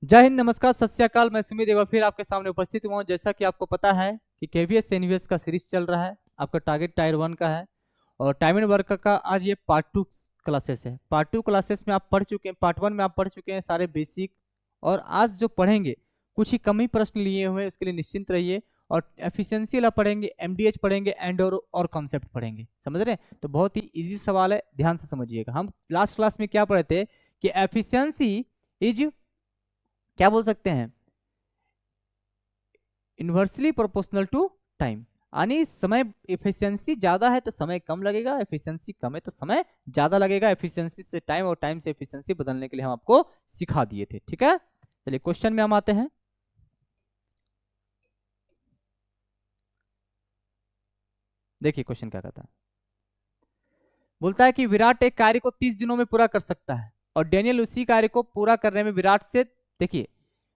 जय हिंद, नमस्कार, सत श्री अकाल। मैं सुमित एक बार फिर आपके सामने उपस्थित हुआ हूं। जैसा कि आपको पता है कि केवीएस एनवीएस का सीरीज चल रहा है, आपका टारगेट टायर 1 का है और टाइम एंड वर्क का आज ये पार्ट 2 क्लासेस है। पार्ट 2 क्लासेस में आप पढ़ चुके हैं, पार्ट 1 में आप पढ़ चुके हैं सारे बेसिक, और आज जो पढ़ेंगे कुछ ही कम ही प्रश्न लिए हुए हैं, उसके लिए निश्चिंत रहिए। और एफिशिएंसी वाला पढ़ेंगे, एमडीएच पढ़ेंगे, एंड और कॉन्सेप्ट पढ़ेंगे। समझ रहे हैं? तो बहुत ही इजी सवाल है, ध्यान से समझिएगा। हम लास्ट क्लास में क्या पढ़े थे कि एफिशिएंसी इज, क्या बोल सकते हैं, इन्वर्सली प्रोपोर्शनल टू टाइम। यानी समय, एफिशिएंसी ज्यादा है तो समय कम लगेगा, एफिशिएंसी कम है तो समय ज्यादा लगेगा। एफिशिएंसी से टाइम और टाइम से एफिशिएंसी बदलने के लिए हम आपको सिखा दिए थे। ठीक है, चलिए क्वेश्चन में हम आते हैं। देखिए क्वेश्चन क्या कहता है। बोलता है कि विराट एक कार्य को 30 दिनों में पूरा कर सकता है और डेनियल उसी कार्य को पूरा करने में विराट से, देखिए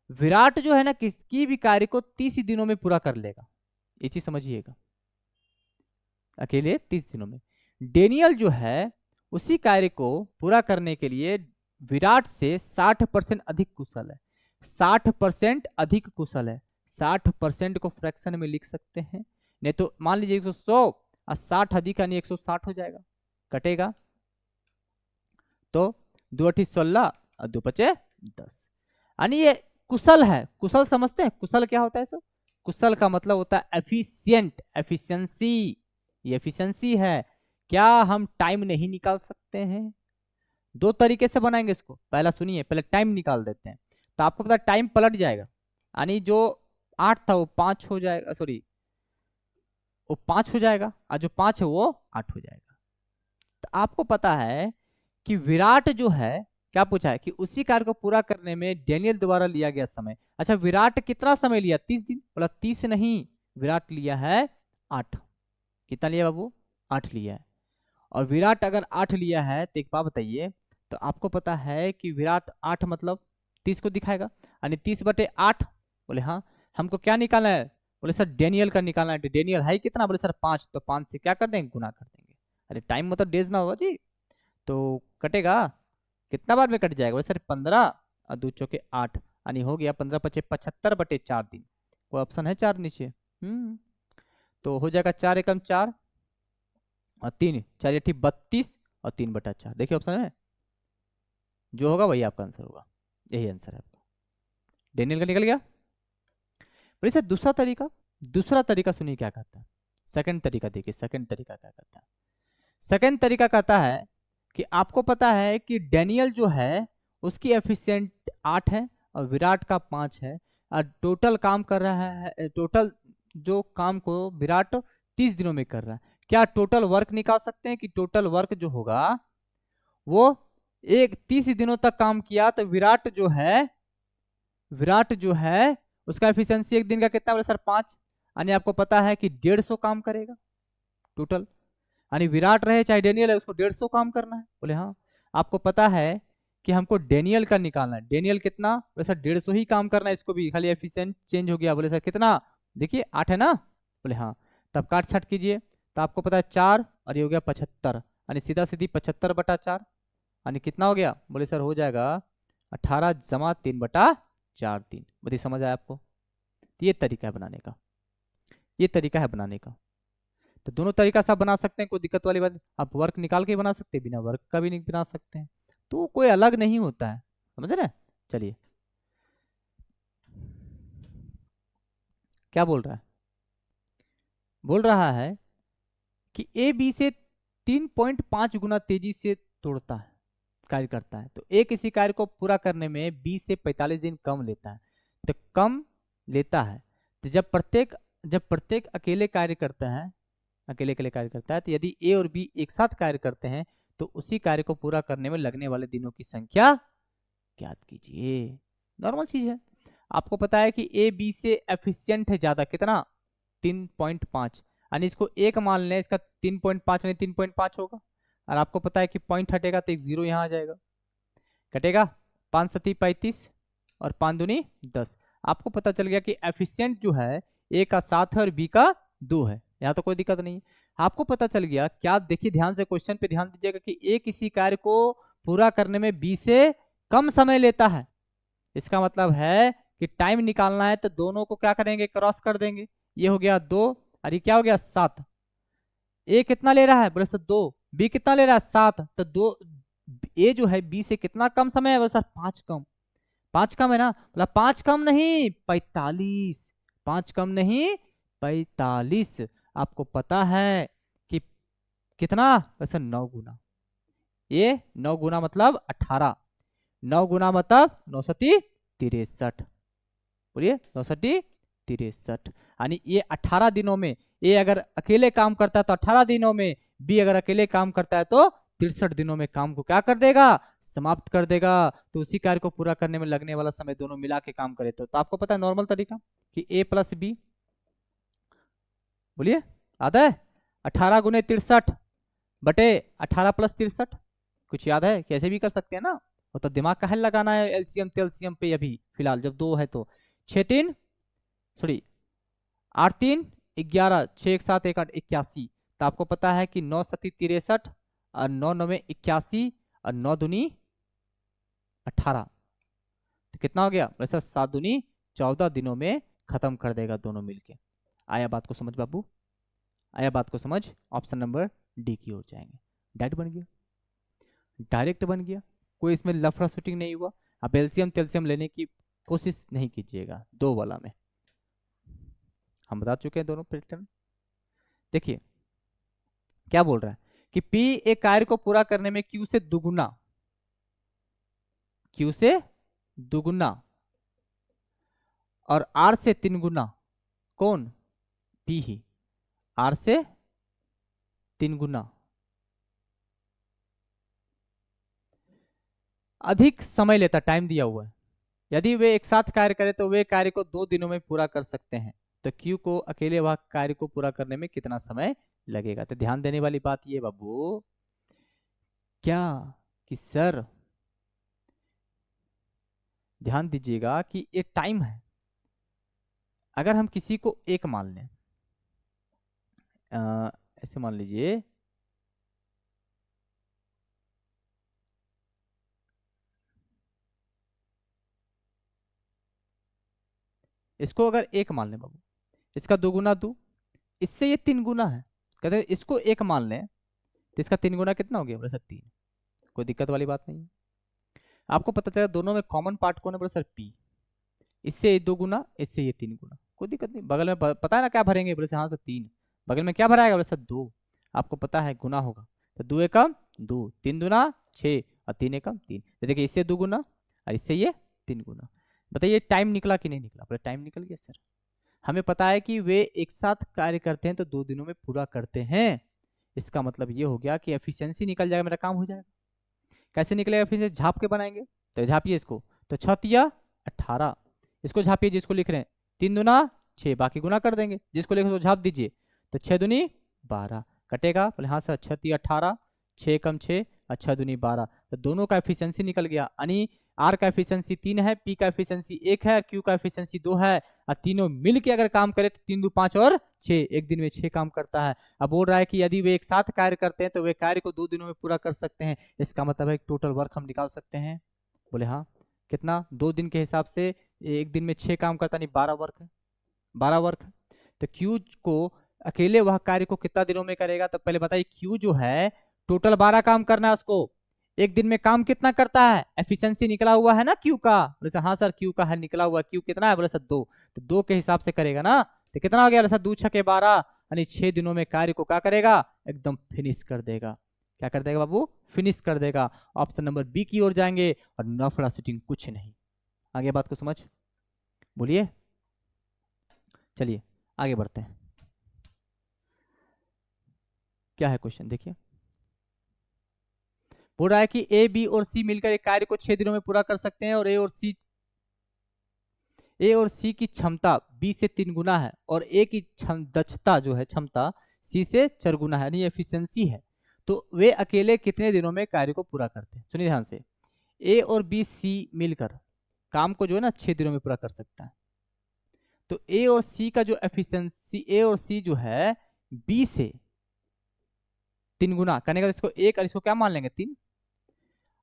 विराट जो है ना, किसी भी कार्य को 30 ही दिनों में पूरा कर लेगा, ये चीज समझिएगा, अकेले 30 दिनों में। डेनियल जो है उसी कार्य को पूरा करने के लिए विराट से 60% अधिक कुशल है। 60% अधिक कुशल है। 60% को फ्रैक्शन में लिख सकते हैं, नहीं तो मान लीजिए 100 और 60 अधिक यानी 160 हो जाएगा, कटेगा तो 2×8 = 16 और 2×5 = 10। यानी ये कुशल है। कुशल समझते हैं? कुशल क्या होता है सर? कुशल का मतलब होता है एफिशिएंट, एफिशिएंसी। ये एफिशिएंसी है। क्या हम टाइम नहीं निकाल सकते हैं? दो तरीके से बनाएंगे इसको। पहला सुनिए, पहले टाइम निकाल देते हैं तो आपको पता है टाइम पलट जाएगा। यानी जो 8 था वो 5 हो जाएगा, सॉरी वो 5 हो जाएगा, और जो 5 है वो 8 हो जाएगा। तो आपको पता है कि विराट जो है, क्या पूछा है कि उसी कार्य को पूरा करने में डेनियल द्वारा लिया गया समय। अच्छा, विराट कितना समय लिया? 30 दिन। बोला 30 नहीं, विराट लिया है 8। कितना लिया बाबू? 8 लिया है। और विराट अगर 8 लिया है तो एक बात बताइए, तो आपको पता है कि विराट 8 मतलब 30 को दिखाएगा, यानी 30/8। बोले हाँ। हमको क्या निकालना है? बोले सर डेनियल का निकालना है। डेनियल है कितना? बोले सर 5, तो 5 से क्या कर देंगे? गुना कर देंगे। अरे टाइम मतलब डेज ना होगा जी, तो कटेगा कितना बार में कट जाएगा? बोले सर 15 और 2×4 = 8, यानी हो गया 15×5 = 75/4 दिन। कोई ऑप्शन है 4 नीचे? तो हो जाएगा 4×1 = 4 और 3×4 = 32 और 3/4। देखिए ऑप्शन है, जो होगा वही आपका आंसर होगा। यही आंसर है आपका। डेनियल का निकल गया। बोले सर दूसरा तरीका सुनिए क्या कहता है। सेकंड तरीका देखिए, सेकंड तरीका क्या कहता है। सेकंड तरीका कहता है कि आपको पता है कि डेनियल जो है उसकी एफिशिएंट 8 है और विराट का 5 है, और टोटल काम कर रहा है, टोटल जो काम को विराट 30 दिनों में कर रहा है। क्या टोटल वर्क निकाल सकते हैं कि टोटल वर्क जो होगा वो 30 दिनों तक काम किया तो विराट जो है उसका एफिशिएंसी एक दिन का कितना? बोले सर 5, यानी आपको पता है कि 150 काम करेगा टोटल। यानी विराट रहे चाहे डेनियल है, उसको 150 काम करना है। बोले हाँ। आपको पता है कि हमको डेनियल का निकालना है। डेनियल कितना? बोले सर 150 ही काम करना है, इसको भी खाली एफिशिएंट चेंज हो गया। बोले सर कितना? देखिए 8 है ना? बोले हाँ। तब काट छाट कीजिए तो आपको पता है 4 और ये हो गया 75, यानी सीधा सीधी 75/4, यानी कितना हो गया? बोले सर हो जाएगा 18 जमा 3/4 दिन। बड़ी समझ आया आपको? तो ये तरीका है बनाने का, ये तरीका है बनाने का। तो दोनों तरीका से आप बना सकते हैं, कोई दिक्कत वाली बात। आप वर्क निकाल के बना सकते हैं, बिना वर्क का भी नहीं बना सकते हैं, तो कोई अलग नहीं होता है। समझ रहे हैं? चलिए क्या बोल रहा है? बोल रहा है कि ए बी से 3.5 गुना तेजी से तोड़ता है, कार्य करता है, तो ए किसी कार्य को पूरा करने में बी से 45 दिन कम लेता है। तो कम लेता है, तो जब प्रत्येक अकेले कार्य करता है, अकेले अकेले कार्य करता है, तो यदि ए और बी एक साथ कार्य करते हैं तो उसी कार्य को पूरा करने में लगने वाले दिनों की संख्या ज्ञात कीजिए। नॉर्मल चीज है। आपको पता है कि ए बी से एफिशिएंट है ज्यादा, कितना? 3.5, यानी इसको एक मान लें, इसका 3.5 यानी 3.5 होगा, और आपको पता है कि पॉइंट हटेगा तो एक 0 यहाँ आ जाएगा, कटेगा 5×7 = 35 और 5×2 = 10। आपको पता चल गया कि एफिशिएंट जो है ए का 7 है और बी का 2 है। यहाँ तो कोई दिक्कत नहीं है। आपको पता चल गया क्या? देखिए ध्यान से, क्वेश्चन पे ध्यान दीजिएगा कि ए किसी कार्य को पूरा करने में बी से कम समय लेता है, इसका मतलब है कि टाइम निकालना है तो दोनों को क्या करेंगे, क्रॉस कर देंगे। ये हो गया 2 और ये क्या हो गया 7। ए कितना ले रहा है, बोले सर 2। बी कितना ले रहा है 7, तो 2। ए जो है बी से कितना कम समय है, बोले सर 5 कम। 5 कम है ना, बोला 5 कम नहीं 45। 5 कम नहीं 45। आपको पता है कि कितना, वैसे 9 गुना। ये 9 गुना मतलब 18। 9 गुना मतलब 963। बोलिए 963। यानी ये 18 दिनों में ए अगर अकेले काम करता है तो 18 दिनों में, बी अगर अकेले काम करता है तो 63 दिनों में काम को क्या कर देगा, समाप्त कर देगा। तो उसी कार्य को पूरा करने में लगने वाला समय दोनों मिला के काम करे तो आपको पता है नॉर्मल तरीका कि ए प्लस बी, बोलिए आता है 18 गुने 63 बटे 18 प्लस 63। कुछ याद है, कैसे भी कर सकते हैं ना, वो तो दिमाग का हल लगाना है एलसीएम तेलसीएम पे। अभी फिलहाल जब 2 है तो 6 3 सॉरी 8 3 11, 6 1 7 1 8 81। तो आपको पता है कि 9 सती 63 और 9 9 81 और 9 दूनी 18। तो कितना हो गया, वैसे 7 दूनी 14 दिनों में खत्म कर देगा दोनों मिलके। आया बात को समझ बाबू, आया बात को समझ। ऑप्शन नंबर डी की ओर जाएंगे। डायरेक्ट बन गया, डायरेक्ट बन गया, कोई इसमें लफड़ा शूटिंग नहीं हुआ। आप एलसीएम तेलसीएम लेने की कोशिश नहीं कीजिएगा 2 वाला में, हम बता चुके हैं दोनों पैटर्न। देखिए क्या बोल रहा है कि P एक कार्य को पूरा करने में Q से दुगुना, Q से दुगुना और R से 3 गुना, कौन, P ही, R से 3 गुना अधिक समय लेता, टाइम दिया हुआ है। यदि वे एक साथ कार्य करें तो वे कार्य को 2 दिनों में पूरा कर सकते हैं। तो Q को अकेले वह कार्य को पूरा करने में कितना समय लगेगा। तो ध्यान देने वाली बात ये बाबू क्या कि सर ध्यान दीजिएगा कि ये टाइम है। अगर हम किसी को एक मान लें, ऐसे मान लीजिए इसको अगर एक मान लें बाबू, इसका 2 गुना 2, इससे ये 3 गुना है। कहते हैं इसको एक मान लें तो इसका 3 गुना कितना हो गया, बोले सर 3। कोई दिक्कत वाली बात नहीं है। आपको पता चला दोनों में कॉमन पार्ट कौन है, बोले सर P। इससे ये 2 गुना, इससे ये 3 गुना, कोई दिक्कत नहीं। बगल में पता है ना क्या भरेंगे, बोले सर हाँ सर 3। बगल में क्या भराएगा, बोले सर 2। आपको पता है गुना होगा तो 2 एकम 2, 3 दूना 6 और 3 एकम 3। तो देखिए इससे 2 गुना और इससे ये 3 गुना। बताइए टाइम निकला कि नहीं निकला, बोले टाइम निकल गया सर। हमें पता है कि वे एक साथ कार्य करते हैं तो 2 दिनों में पूरा करते हैं। इसका मतलब ये हो गया कि एफिशिएंसी निकल जाएगा, मेरा काम हो जाएगा। कैसे निकलेगा, फिर से झाप के बनाएंगे। तो झापिए इसको, तो 6 18, इसको झापिए जिसको लिख रहे हैं, 3 दूना 6, बाकी गुना कर देंगे, जिसको लिख रहे हो झाप दीजिए। तो 6 दूनी 12 कटेगा, बोले हाँ सर 6 18, 6 कम 6 और 6 दूनी 12। तो दोनों का एफिशिएंसी निकल गया, यानी आर का एफिशिएंसी 3 है, पी का एफिशिएंसी 1 है, क्यू का एफिशिएंसी 2 है। और तीनों मिलके अगर काम करे तो 3 2 5 और 6, एक दिन में 6 काम करता है। अब बोल रहा है कि यदि वे एक साथ कार्य करते हैं तो वे कार्य को 2 दिनों में पूरा कर सकते हैं। इसका मतलब है टोटल वर्क हम निकाल सकते हैं। बोले हाँ कितना, 2 दिन के हिसाब से एक दिन में 6 काम करता, नहीं 12 वर्क है, 12 वर्क है। तो क्यू को अकेले वह कार्य को कितना दिनों में करेगा, तो पहले बताइए क्यू जो है टोटल 12 काम करना है उसको, एक दिन में काम कितना करता है, एफिशिएंसी निकला हुआ है ना क्यू का। बोले हाँ सर क्यू का है निकला हुआ, क्यू कितना है, बोले सर 2। तो 2 के हिसाब से करेगा ना, तो कितना हो गया सर 2 6 12, यानी 6 दिनों में कार्य को क्या करेगा, एकदम फिनिश कर देगा। क्या कर देगा बाबू, फिनिश कर देगा। ऑप्शन नंबर बी की ओर जाएंगे और नफड़ा शूटिंग कुछ नहीं। आगे बात को समझ, बोलिए चलिए आगे बढ़ते हैं। क्या है क्वेश्चन देखिए, बोल रहा है कि ए बी और सी मिलकर एक कार्य को 6 दिनों में पूरा कर सकते हैं और ए और सी की क्षमता बी से 3 गुना है और ए की दक्षता जो है क्षमता सी से 4 गुना है, यानी एफिशिएंसी है। तो वे अकेले कितने दिनों में कार्य को पूरा करते हैं। सुनिए ध्यान से, ए और बी सी मिलकर काम को जो है ना 6 दिनों में पूरा कर सकता है। तो ए और सी का जो एफिशिएंसी, ए और सी जो है बी से 3 गुना करने का, इसको 1 और इसको क्या मान लेंगे 3।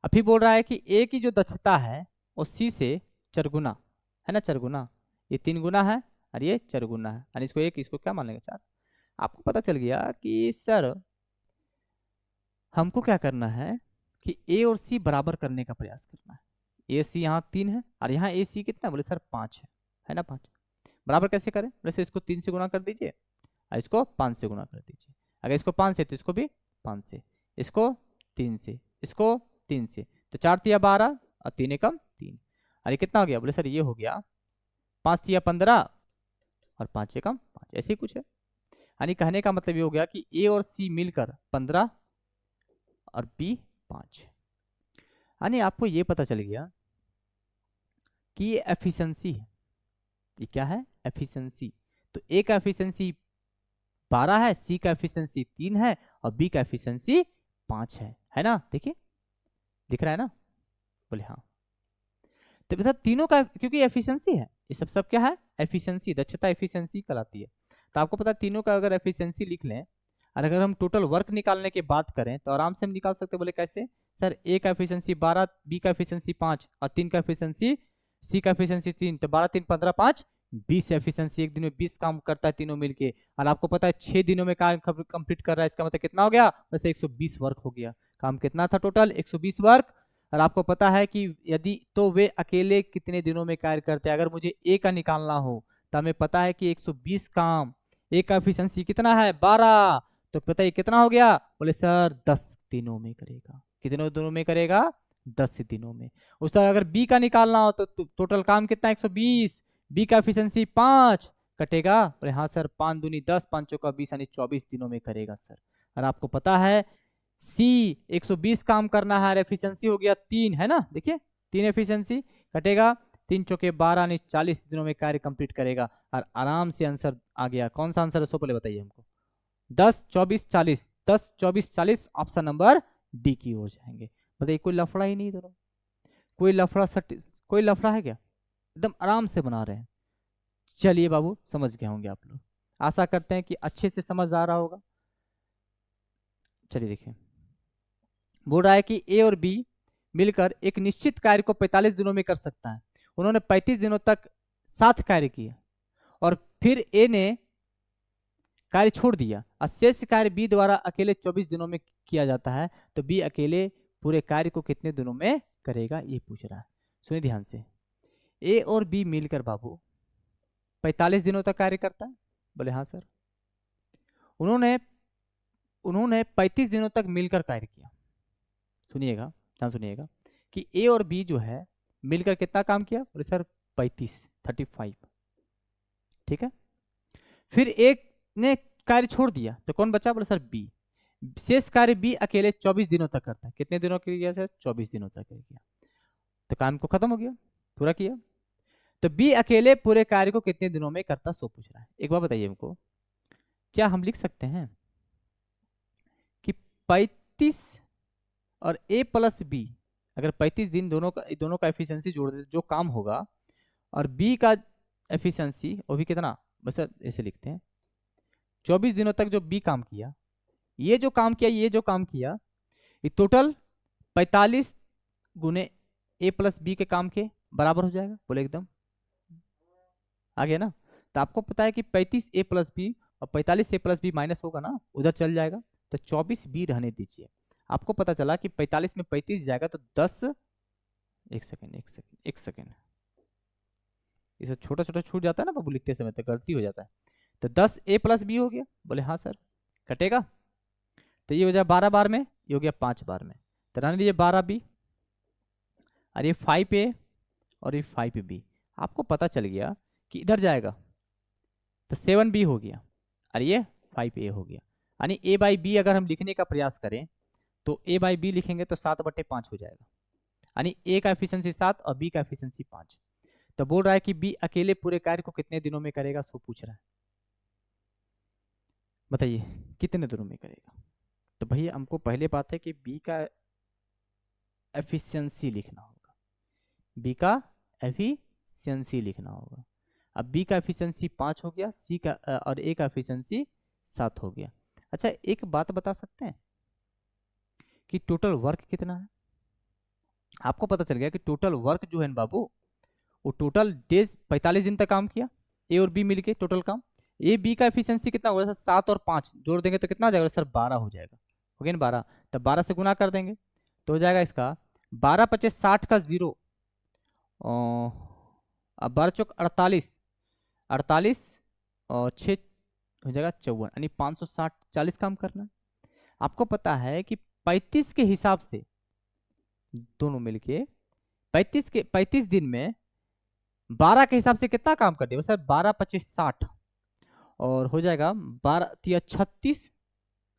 अभी बोल रहा है कि ए की जो दक्षता है वो सी से चरगुना है ना, चरगुना, ये 3 गुना है और ये चरगुना है, और इसको 1, इसको क्या मान लेंगे 4। आपको पता चल गया कि सर हमको क्या करना है कि ए और सी बराबर करने का प्रयास करना है। ए सी यहाँ 3 है और यहाँ ए सी कितना, बोले सर 5 है ना, 5। बराबर कैसे करें, वैसे इसको 3 से गुना कर दीजिए और इसको 5 से गुना कर दीजिए। अगर इसको 5 से तो इसको भी 5 से, इसको 3 से, इसको 3 से, तो 4 तिया 12 और 3 एकम 3। अरे कितना हो गया, बोले सर ये हो गया 5 तिया 15 और 5 एकम 5, ऐसे ही कुछ है। यानी कहने का मतलब ये हो गया कि ए और सी मिलकर 15 और बी 5। यानी आपको ये पता चल गया कि ये एफिशिएंसी है। ये क्या है, एफिशिएंसी। तो ए का एफिशिएंसी 12 है, सी का एफिशिएंसी 3 है और बी का एफिशिएंसी 5 है ना, देखिए दिख रहा है ना, बोले हाँ। तो बेटा तीनों का, क्योंकि एफिशिएंसी है, ये सब क्या है, एफिशिएंसी, दक्षता एफिशिएंसी कहलाती है। तो आपको पता है तीनों का अगर एफिशिएंसी लिख लें और अगर हम टोटल वर्क निकालने की बात करें तो आराम से हम निकाल सकते हैं। बोले कैसे, सर ए का एफिशिएंसी 12, बी का एफिशिएंसी 5 और 3 का एफिशिएंसी, सी का एफिशिएंसी 3, तो 12 3 15 5 20 एफिशिएंसी। एक दिन में 20 काम करता है तीनों मिलके, और आपको पता है 6 दिनों में काम कंप्लीट कर रहा है। इसका मतलब कितना हो गया, वैसे 120 वर्क हो गया। काम कितना था टोटल, 120 वर्क। और आपको पता है कि यदि तो वे अकेले कितने दिनों में कार्य करते हैं। अगर मुझे ए का निकालना हो तो हमें पता है कि 120 काम, ए का एफिशिएंसी कितना है 12, तो पता है कितना हो गया, बोले सर 10 दिनों में करेगा। कितने दिनों में करेगा, 10 दिनों में। उस तरह अगर बी का निकालना हो तो टोटल काम कितना 120, बी का एफिशिएंसी 5 कटेगा, बोले हाँ सर 5 दूनी 10, 5 चौका 20 यानी 24 दिनों में करेगा सर। और आपको पता है सी 120 काम करना है, एफिशिएंसी हो गया 3, है ना, देखिए 3 एफिशिएंसी कटेगा, 3 चौके 12 यानी 40 दिनों में कार्य कंप्लीट करेगा। और आराम से आंसर आ गया। कौन सा आंसर है सो पहले बताइए हमको। 10 24 40, 10 24 40, ऑप्शन नंबर डी की ओर जाएंगे। बताइए कोई लफड़ा ही नहीं दोनों, कोई लफड़ा कोई लफड़ा है क्या, एकदम आराम से बना रहे हैं। चलिए बाबू समझ गए होंगे आप लोग, आशा करते हैं कि अच्छे से समझ आ रहा होगा। चलिए देखिए, बोल रहा है कि ए और बी मिलकर एक निश्चित कार्य को 45 दिनों में कर सकता है। उन्होंने 35 दिनों तक साथ कार्य किया और फिर ए ने कार्य छोड़ दिया। शेष कार्य बी द्वारा अकेले 24 दिनों में किया जाता है, तो बी अकेले पूरे कार्य को कितने दिनों में करेगा, ये पूछ रहा है। सुनिए ध्यान से, ए और बी मिलकर बाबू 45 दिनों तक कार्य करता है, बोले हाँ सर। उन्होंने 35 दिनों तक मिलकर कार्य किया। सुनिएगा, ध्यान सुनिएगा कि ए और बी जो है मिलकर कितना काम किया, बोले सर 35, ठीक है। फिर एक ने कार्य छोड़ दिया तो कौन बचा, बोले सर बी। शेष कार्य बी अकेले 24 दिनों तक करता है। कितने दिनों के लिए सर, 24 दिनों तक किया, तो काम को खत्म हो गया, पूरा किया। तो बी अकेले पूरे कार्य को कितने दिनों में करता, सो पूछ रहा है। एक बार बताइए हमको, क्या हम लिख सकते हैं कि 35 और ए प्लस बी, अगर 35 दिन दोनों का एफिशिएंसी जोड़ दे जो काम होगा, और बी का एफिशिएंसी वो भी कितना, बस ऐसे लिखते हैं 24 दिनों तक जो बी काम किया, ये जो काम किया, ये जो काम किया, ये टोटल 45 गुने ए प्लस बी के काम के बराबर हो जाएगा। बोले एकदम आ गया ना। तो आपको पता है कि 35 ए प्लस बी और 45 ए प्लस बी माइनस होगा ना, उधर चल जाएगा, तो 24 बी रहने दीजिए। आपको पता चला कि 45 में 35 जाएगा तो 10, एक सेकेंड, ये सब छोटा छोटा छूट जाता है ना बाबू, लिखते समय तो गलती हो जाता है। तो 10 ए प्लस बी हो गया, बोले हाँ सर, कटेगा, तो ये हो जाए 12 बार में, ये हो गया 5 बार में, तो रहने दीजिए 12 बी, और ये 5 ए और ये 5 बी। आपको पता चल गया कि इधर जाएगा तो 7 बी हो गया और ये 5 ए हो गया। यानी ए बाई बी अगर हम लिखने का प्रयास करें तो ए बाई बी लिखेंगे तो 7/5 हो जाएगा। यानी ए का एफिशिएंसी 7 और बी का एफिशिएंसी 5। तो बोल रहा है कि बी अकेले पूरे कार्य को कितने दिनों में करेगा, सो पूछ रहा है। बताइए कितने दिनों में करेगा। तो भैया हमको पहले बात है कि बी का एफिशिएंसी लिखना होगा, बी का एफिशिएंसी लिखना होगा। अब बी का एफिशिएंसी 5 हो गया, सी का और ए का एफिशिएंसी 7 हो गया। अच्छा एक बात बता सकते हैं कि टोटल वर्क कितना है। आपको पता चल गया कि टोटल वर्क जो है बाबू वो टोटल डेज 45 दिन तक काम किया, ए और बी मिलके टोटल काम। ए बी का एफिशिएंसी कितना होगा सर, 7 और 5 जोड़ देंगे तो कितना हो जाएगा सर, 12 हो जाएगा, हो गया ना 12। तब 12 से गुना कर देंगे तो हो जाएगा इसका 12 पचे 60 का 0, अब 12 चौक 48, 48 और 6 हो जाएगा 54, यानी 560 40 काम करना है। आपको पता है कि 35 के हिसाब से दोनों मिलके 35 दिन में 12 के हिसाब से कितना काम कर दिया सर, 12 पच्चीस 60 और हो जाएगा 12 तिया 36,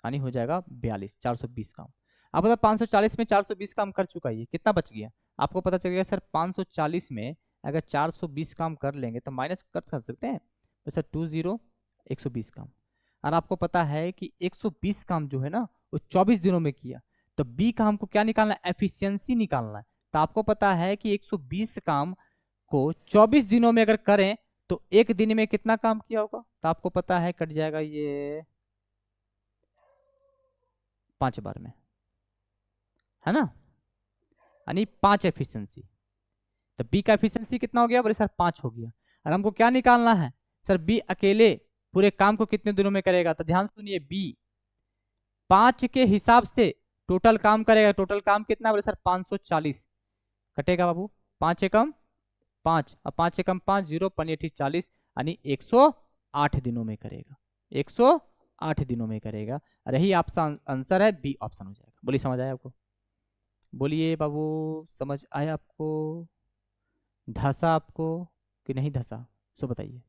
यानी हो जाएगा 42, 420 काम। आप बता 540 में 420 काम कर चुका है, कितना बच गया आपको पता चल गया सर। 540 में अगर 420 काम कर लेंगे तो माइनस कर सकते हैं तो सर 20 120 काम। और आपको पता है कि 120 काम जो है ना वो 24 दिनों में किया, तो बी का हमको क्या निकालना है, एफिशिएंसी निकालना है। तो आपको पता है कि 120 काम को 24 दिनों में अगर करें तो एक दिन में कितना काम किया होगा, तो आपको पता है कट जाएगा ये 5 बार में, है ना, यानी 5 एफिशिएंसी। तो बी का एफिशिएंसी कितना हो गया बोले सर 5 हो गया। और हमको क्या निकालना है सर, बी अकेले पूरे काम को कितने दिनों में करेगा, तो ध्यान सुनिए, बी 5 के हिसाब से टोटल काम करेगा। टोटल काम कितना बोले सर 540, कटेगा बाबू 5 एकम 5 और 5 एकम 5 0 5 40, यानी 108 दिनों में करेगा, 108 दिनों में करेगा। और यही आपका आंसर है, बी ऑप्शन हो जाएगा। बोलिए समझ आया आपको, बोलिए बाबू समझ आया आपको, धसा आपको कि नहीं धसा, सो बताइए,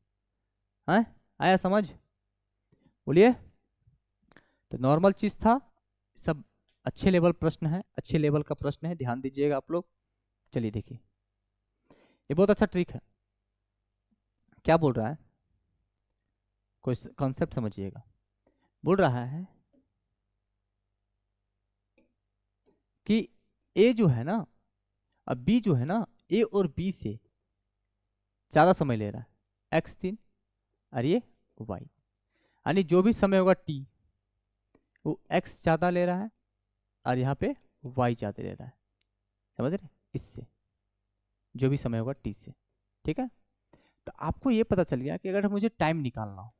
हैं आया समझ, बोलिए। तो नॉर्मल चीज था, सब अच्छे लेवल प्रश्न है, अच्छे लेवल का प्रश्न है, ध्यान दीजिएगा आप लोग। चलिए देखिए, ये बहुत अच्छा ट्रिक है। क्या बोल रहा है, कोई कॉन्सेप्ट समझिएगा। बोल रहा है कि ए जो है ना, अब बी जो है ना, ए और बी से ज्यादा समय ले रहा है, x3 और ये y, यानी जो भी समय होगा t वो x ज्यादा ले रहा है और यहाँ पे y ज्यादा ले रहा है, समझ रहे, इससे जो भी समय होगा t से, ठीक है। तो आपको ये पता चल गया कि अगर मुझे टाइम निकालना हो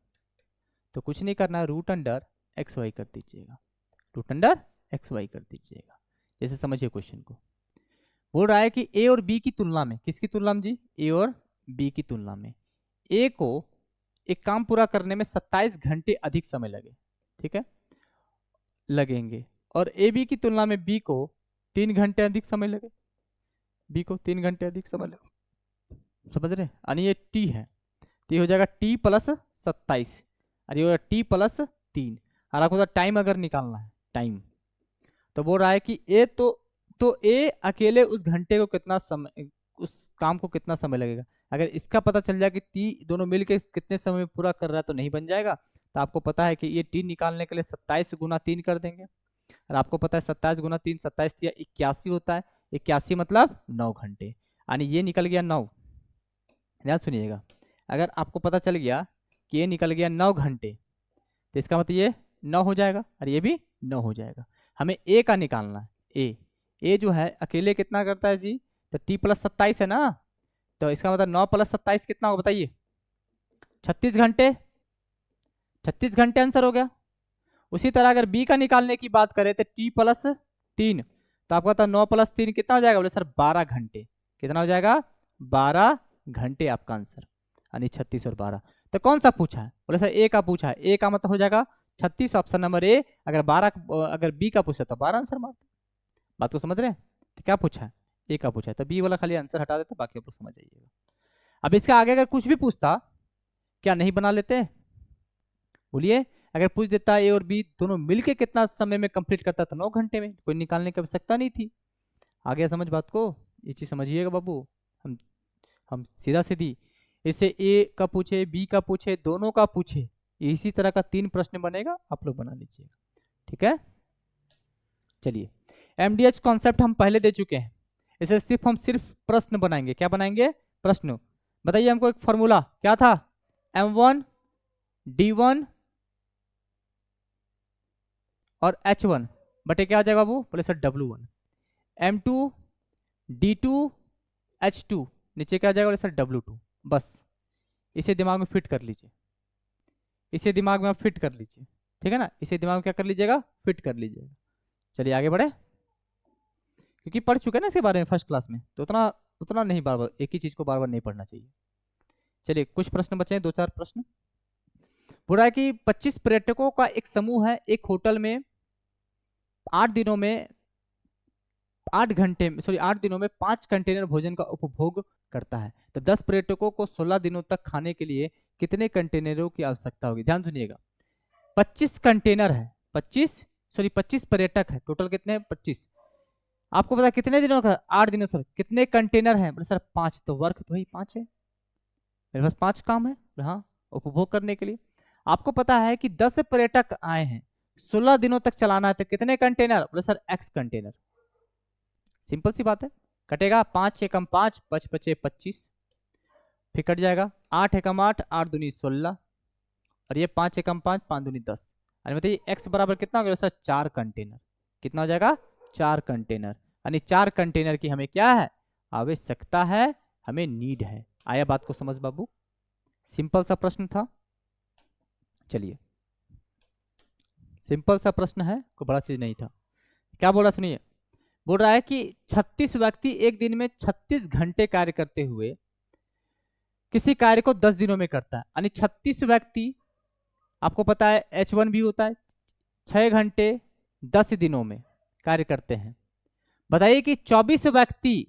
तो कुछ नहीं करना है, रूट अंडर एक्स वाई कर दीजिएगा, रूट अंडर एक्स वाई कर दीजिएगा। जैसे समझिए क्वेश्चन को, बोल रहा है कि ए और बी की तुलना में, किसकी तुलना में जी, ए और बी की तुलना में ए को एक काम पूरा करने में 27 घंटे अधिक समय लगे, ठीक है, लगेंगे, और ए बी की तुलना में बी को 3 घंटे अधिक समय लगे, बी को 3 घंटे अधिक समय लगे, समझ रहे, यानी ये टी है, तो ये हो जाएगा टी प्लस 27 और ये हो टी प्लस 3। और आपको टाइम अगर निकालना है, टाइम, तो बोल रहा है कि ए तो ए अकेले उस घंटे को कितना समय, उस काम को कितना समय लगेगा। अगर इसका पता चल जाए कि टी दोनों मिलकर कितने समय में पूरा कर रहा है तो नहीं बन जाएगा। तो आपको पता है कि ये टी निकालने के लिए 27 गुना 3 कर देंगे, और आपको पता है 27 गुना 3 27 या 81 होता है, 81 मतलब 9 घंटे, यानी ये निकल गया 9। ध्यान सुनिएगा, अगर आपको पता चल गया कि ये निकल गया 9 घंटे तो इसका मतलब ये 9 हो जाएगा और ये भी 9 हो जाएगा। हमें ए का निकालना है, ए जो है अकेले कितना करता है जी, तो टी प्लस 27 है ना, तो इसका मतलब 9 प्लस 27 कितना होगा बताइए, 36 घंटे, 36 घंटे आंसर हो गया। उसी तरह अगर बी का निकालने की बात करें तो टी प्लस 3, तो आपका था 9 प्लस 3 कितना हो जाएगा, बोले सर 12 घंटे, कितना हो जाएगा 12 घंटे आपका आंसर, यानी 36 और 12। तो कौन सा पूछा है, बोले सर ए का पूछा है, ए का मतलब हो जाएगा 36 ऑप्शन नंबर ए। अगर 12 अगर बी का पूछा तो 12 आंसर मारते, बात को समझ रहे हैं। तो क्या पूछा है, ए का पूछा है, तो बी वाला खाली आंसर हटा देते, बाकी आप लोग समझ जाइएगा। अब इसके आगे अगर कुछ भी पूछता क्या नहीं बना लेते, बोलिए, अगर पूछ देता ए और बी दोनों मिलके कितना समय में कंप्लीट करता था, 9 घंटे में, कोई निकालने की आवश्यकता नहीं थी। आ गया समझ बात को, ये चीज समझिएगा बाबू। हम सीधा सीधी इसे ए का पूछे, बी का पूछे, दोनों का पूछे, इसी तरह का 3 प्रश्न बनेगा, आप लोग बना लीजिएगा, ठीक है। चलिए, एमडीएच कॉन्सेप्ट हम पहले दे चुके हैं, इसे हम सिर्फ प्रश्न बनाएंगे। क्या बनाएंगे, प्रश्न। बताइए हमको एक फॉर्मूला क्या था, M1 D1 और H1 बटे क्या आ जाएगा बाबू, बोले sir W1, M2 D2 H2 नीचे क्या आ जाएगा बोले सर W2। बस इसे दिमाग में फिट कर लीजिए, इसे दिमाग में आप फिट कर लीजिए, ठीक है ना, इसे दिमाग में क्या कर लीजिएगा, फिट कर लीजिएगा। चलिए आगे बढ़े, क्योंकि पढ़ चुके हैं ना इसके बारे में फर्स्ट क्लास में, तो उतना उतना नहीं, बार बार एक ही चीज को बार बार नहीं पढ़ना चाहिए। चलिए कुछ प्रश्न बचे हैं, 2-4 प्रश्न। बोल रहा है कि 25 पर्यटकों का एक समूह है, एक होटल में 8 दिनों में 8 दिनों में 5 कंटेनर भोजन का उपभोग करता है। तो 10 पर्यटकों को 16 दिनों तक खाने के लिए कितने कंटेनरों की आवश्यकता होगी? ध्यान सुनिएगा, 25 कंटेनर है, 25 पर्यटक है, टोटल कितने हैं? 25। आपको पता है कितने दिनों का? 8 दिनों। सर कितने कंटेनर हैं? बोले सर 5। तो वर्क तो वही 5 है, मेरे पास 5 काम है, हाँ, उपभोग करने के लिए। आपको पता है कि 10 पर्यटक आए हैं, 16 दिनों तक चलाना है, तो कितने कंटेनर? बोले सर X कंटेनर। सिंपल सी बात है, कटेगा 5 एकम 5, 5 बचे 25, फिर कट जाएगा 8 एकम 8, 8 दूनी 16, और ये 5 एकम 5, 5 दूनी 10। और बताइए X बराबर कितना हो गया सर? 4 कंटेनर। कितना हो जाएगा? 4 कंटेनर। यानी 4 कंटेनर की हमें क्या है? आवश्यकता है, हमें नीड है। आया बात को समझ बाबू? सिंपल सा प्रश्न था। चलिए, सिंपल सा प्रश्न है, कोई बड़ा चीज नहीं था। क्या बोल रहा सुनिए, बोल रहा है कि 36 व्यक्ति एक दिन में 36 घंटे कार्य करते हुए किसी कार्य को 10 दिनों में करता है। यानी 36 व्यक्ति, आपको पता है H1 भी होता है, 6 घंटे 10 दिनों में कार्य करते हैं। बताइए कि 24 व्यक्ति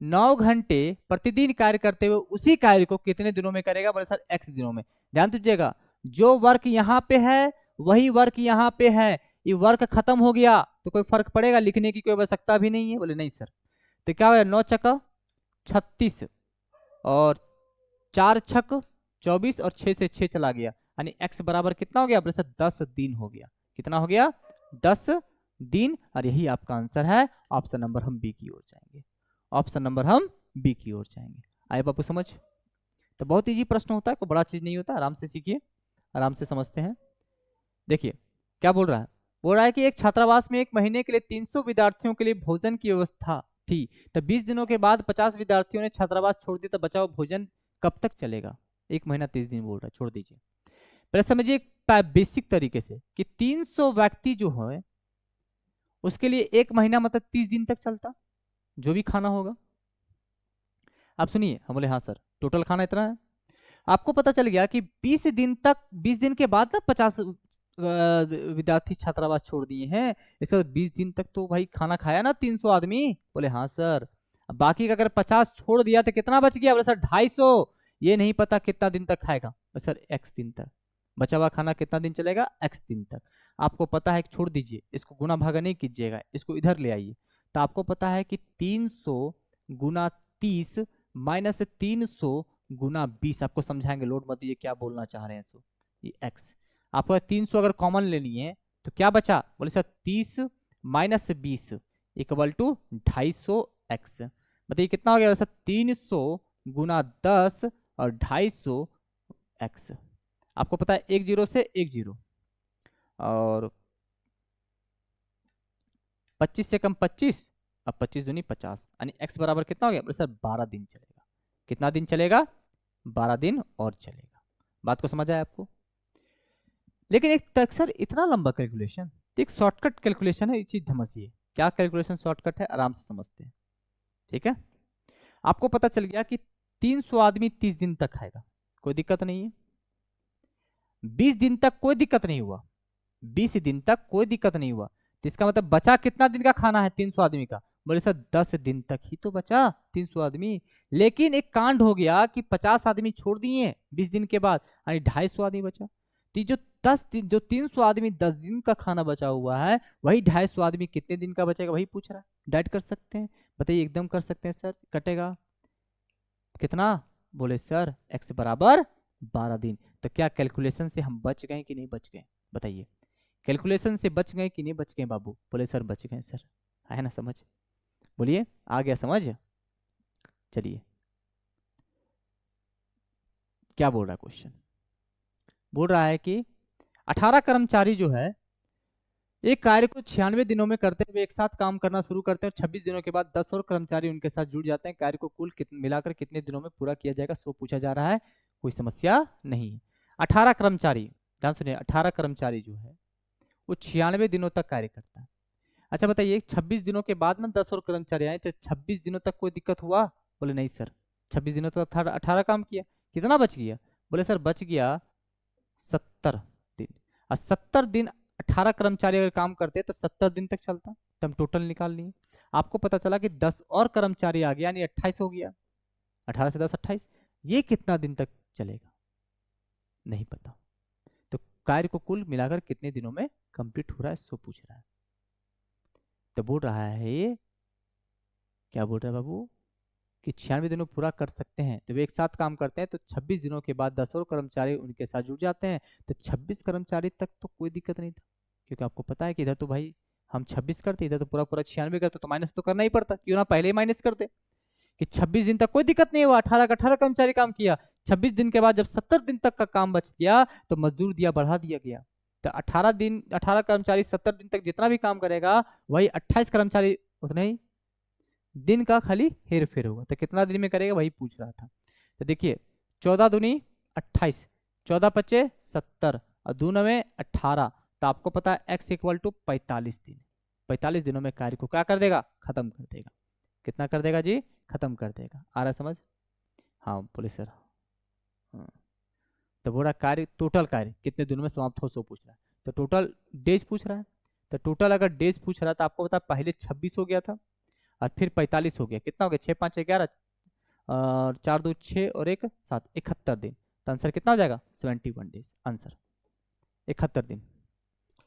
9 घंटे प्रतिदिन कार्य करते हुए उसी कार्य को कितने दिनों में करेगा? बोले सर X दिनों में। ध्यान दीजिएगा, जो वर्क यहाँ पे है वही वर्क यहाँ पे है, ये वर्क खत्म हो गया तो कोई फर्क पड़ेगा? लिखने की कोई आवश्यकता भी नहीं है। बोले नहीं सर। तो क्या हो 9 छक्का 36 और 4 छक 24 और 6 से 6 चला गया, यानी X बराबर कितना हो गया? बोले सर 10 दिन हो गया। कितना हो गया? 10 दिन। और यही आपका आंसर है। ऑप्शन नंबर हम बी की ओर जाएंगे, ऑप्शन नंबर हम बी की ओर जाएंगे। आए बापू समझ? तो बहुत इजी प्रश्न होता है, कोई बड़ा चीज नहीं होता, आराम से सीखिए, आराम से समझते हैं। देखिए क्या बोल रहा है, बोल रहा है कि एक छात्रावास में एक महीने के लिए 300 विद्यार्थियों के लिए भोजन की व्यवस्था थी। तो 20 दिनों के बाद 50 विद्यार्थियों ने छात्रावास छोड़ दिया, तो बचा हुआ भोजन कब तक चलेगा? 1 महीना 30 दिन बोल रहा है, छोड़ दीजिए। पहले समझिए बेसिक तरीके से कि 300 व्यक्ति जो है उसके लिए 1 महीना मतलब 30 दिन तक चलता, जो भी खाना होगा। आप सुनिए, हम बोले हाँ सर, टोटल खाना इतना है। आपको पता चल गया कि 20 दिन तक, 20 दिन के बाद ना 50 विद्यार्थी छात्रावास छोड़ दिए हैं, इसका 20 दिन तक तो भाई खाना खाया ना 300 आदमी। बोले हाँ सर। अब बाकी का अगर 50 छोड़ दिया तो कितना बच गया? बोले सर 250। ये नहीं पता कितना दिन तक खाएगा? बोले सर X दिन तक। बचा हुआ खाना कितना दिन चलेगा? X दिन तक। आपको पता है कि छोड़ दीजिए, इसको गुना भागा नहीं कीजिएगा, इसको इधर ले आइए। तो आपको पता है कि 300 गुना 30 माइनस 300 गुना 20। आपको समझाएंगे, लोड मत दीजिए, क्या बोलना चाह रहे हैं। सो ये X आपको 300 अगर कॉमन लेनी है तो क्या बचा? बोले sir 30 minus 20 equal to 250X। बताइए कितना हो गया? सर 300 गुना 10 और 250X। आपको पता है 1 0 से 1 0 और 25 से कम 25, अब 25 दूनी 50, यानी X बराबर कितना हो गया? बोले सर 12 दिन चलेगा। कितना दिन चलेगा? 12 दिन और चलेगा। बात को समझ आया आपको? लेकिन एक सर इतना लंबा कैलकुलेशन, तो एक शॉर्टकट कैलकुलेशन है, ये चीज समझिए। क्या कैलकुलेशन शॉर्टकट है? आराम से समझते हैं, ठीक है। आपको पता चल गया कि 300 आदमी 30 दिन तक खाएगा, कोई दिक्कत नहीं है। 20 दिन तक कोई दिक्कत नहीं हुआ, 20 दिन तक कोई दिक्कत नहीं हुआ, तो इसका मतलब बचा कितना दिन का खाना है 300 आदमी का? बोले सर 10 दिन तक ही तो बचा 300 आदमी। लेकिन एक कांड हो गया कि 50 आदमी छोड़ दिए 20 दिन के बाद, यानी 250 आदमी बचा। तो जो 300 आदमी 10 दिन का खाना बचा हुआ है, वही 250 आदमी कितने दिन का बचेगा वही पूछ रहा है। डाइट कर सकते हैं? बताइए एकदम कर सकते हैं सर। कटेगा कितना? बोले सर X बराबर 12 दिन। तो क्या कैलकुलेशन से हम बच गए कि नहीं बच गए? बताइए, कैलकुलेशन से बच गए कि नहीं बच गए बाबू? बोले सर बच गए सर। है ना समझ? बोलिए आ गया समझ? चलिए क्या बोल रहा है क्वेश्चन? बोल रहा है कि 18 कर्मचारी जो है एक कार्य को 96 दिनों में करते हुए एक साथ काम करना शुरू करते हैं, 26 दिनों के बाद 10 और कर्मचारी उनके साथ जुड़ जाते हैं, कार्य को कुल मिलाकर कितने दिनों में पूरा किया जाएगा, सो पूछा जा रहा है। कोई समस्या नहीं है। 18 कर्मचारी, ध्यान सुनिए, 18 कर्मचारी जो है वो 96 दिनों तक कार्य करता है। अच्छा बताइए, 26 दिनों के बाद ना 10 और कर्मचारी आए, तो 26 दिनों तक कोई दिक्कत हुआ? बोले नहीं सर, 26 दिनों तक 18 काम किया, कितना बच गया? बोले सर बच गया 70 दिन। और 70 दिन 18 कर्मचारी अगर काम करते तो 70 दिन तक चलता, तो हम टोटल निकाल लिए। आपको पता चला कि 10 और कर्मचारी आ गया, यानी 28 हो गया। 18 से 10 28, ये कितना दिन तक चलेगा? नहीं पता। तो कार्य को कुल मिलाकर कितने दिनों में कंप्लीट हो रहा है, सो पूछ रहा है। तो बोल रहा है ये, क्या बोल रहा है बाबू, कि 96 दिनों पूरा कर सकते हैं, तो वे एक साथ काम करते हैं, तो 26 दिनों के बाद 10 और कर्मचारी उनके साथ जुड़ जाते हैं, तो 26 कर्मचारी तक तो कोई दिक्कत नहीं था, क्योंकि आपको पता है कि इधर तो भाई हम 26 करते, इधर तो पूरा पूरा 96 करते, तो माइनस तो करना ही पड़ता, क्यों ना पहले ही माइनस करते। कि 26 दिन तक कोई दिक्कत नहीं हुआ, 18 का 18 कर्मचारी काम किया, 26 दिन के बाद जब 70 दिन तक का काम बच गया तो मजदूर दिया बढ़ा दिया गया। तो 18 कर्मचारी 70 दिन तक जितना भी काम करेगा, वही 28 कर्मचारी उतने ही दिन का खाली हेर फेर होगा। तो कितना दिन में करेगा वही पूछ रहा था। तो देखिए 14 दूनी 28, 14 पच्चे 70 और 2 नवे 18, तो आपको पता है x इक्वल टू 45 दिन। 45 दिनों में कार्य को क्या कर देगा, खत्म कर देगा। कितना कर देगा जी, खत्म कर देगा। आ रहा समझ? हाँ बोले सर। हाँ। तो बोला कार्य, टोटल कार्य कितने दिनों में समाप्त हो, सो पूछ रहा है। तो टोटल डेज पूछ रहा है, तो टोटल अगर डेज पूछ रहा था, आपको पता पहले 26 हो गया था और फिर 45 हो गया, कितना हो गया, 6 5 11 और 4 2 6 और 1 7, 71 दिन। तो आंसर कितना हो जाएगा, 71 डेज। आंसर 71 दिन,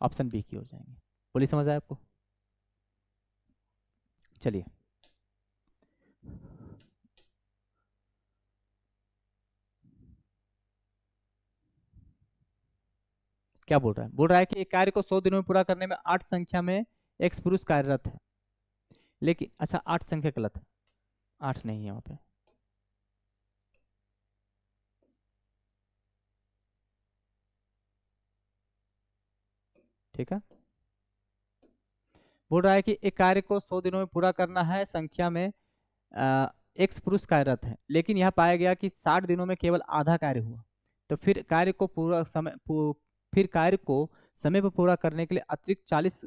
ऑप्शन बी की हो जाएंगे। बोलिए समझ आया आपको? चलिए क्या बोल रहा है, बोल रहा है कि एक कार्य को 100 दिनों में पूरा करने में 8 संख्या में एक्स पुरुष कार्यरत है, लेकिन अच्छा 8 संख्या गलत है, 8 नहीं है वहां पे। ठीक है, बोल रहा है कि एक कार्य को 100 दिनों में पूरा करना है, संख्या में एक्स पुरुष कार्यरत है, लेकिन यह पाया गया कि 60 दिनों में केवल आधा कार्य हुआ। तो फिर कार्य को फिर कार्य को समय पर पूरा करने के लिए अतिरिक्त 40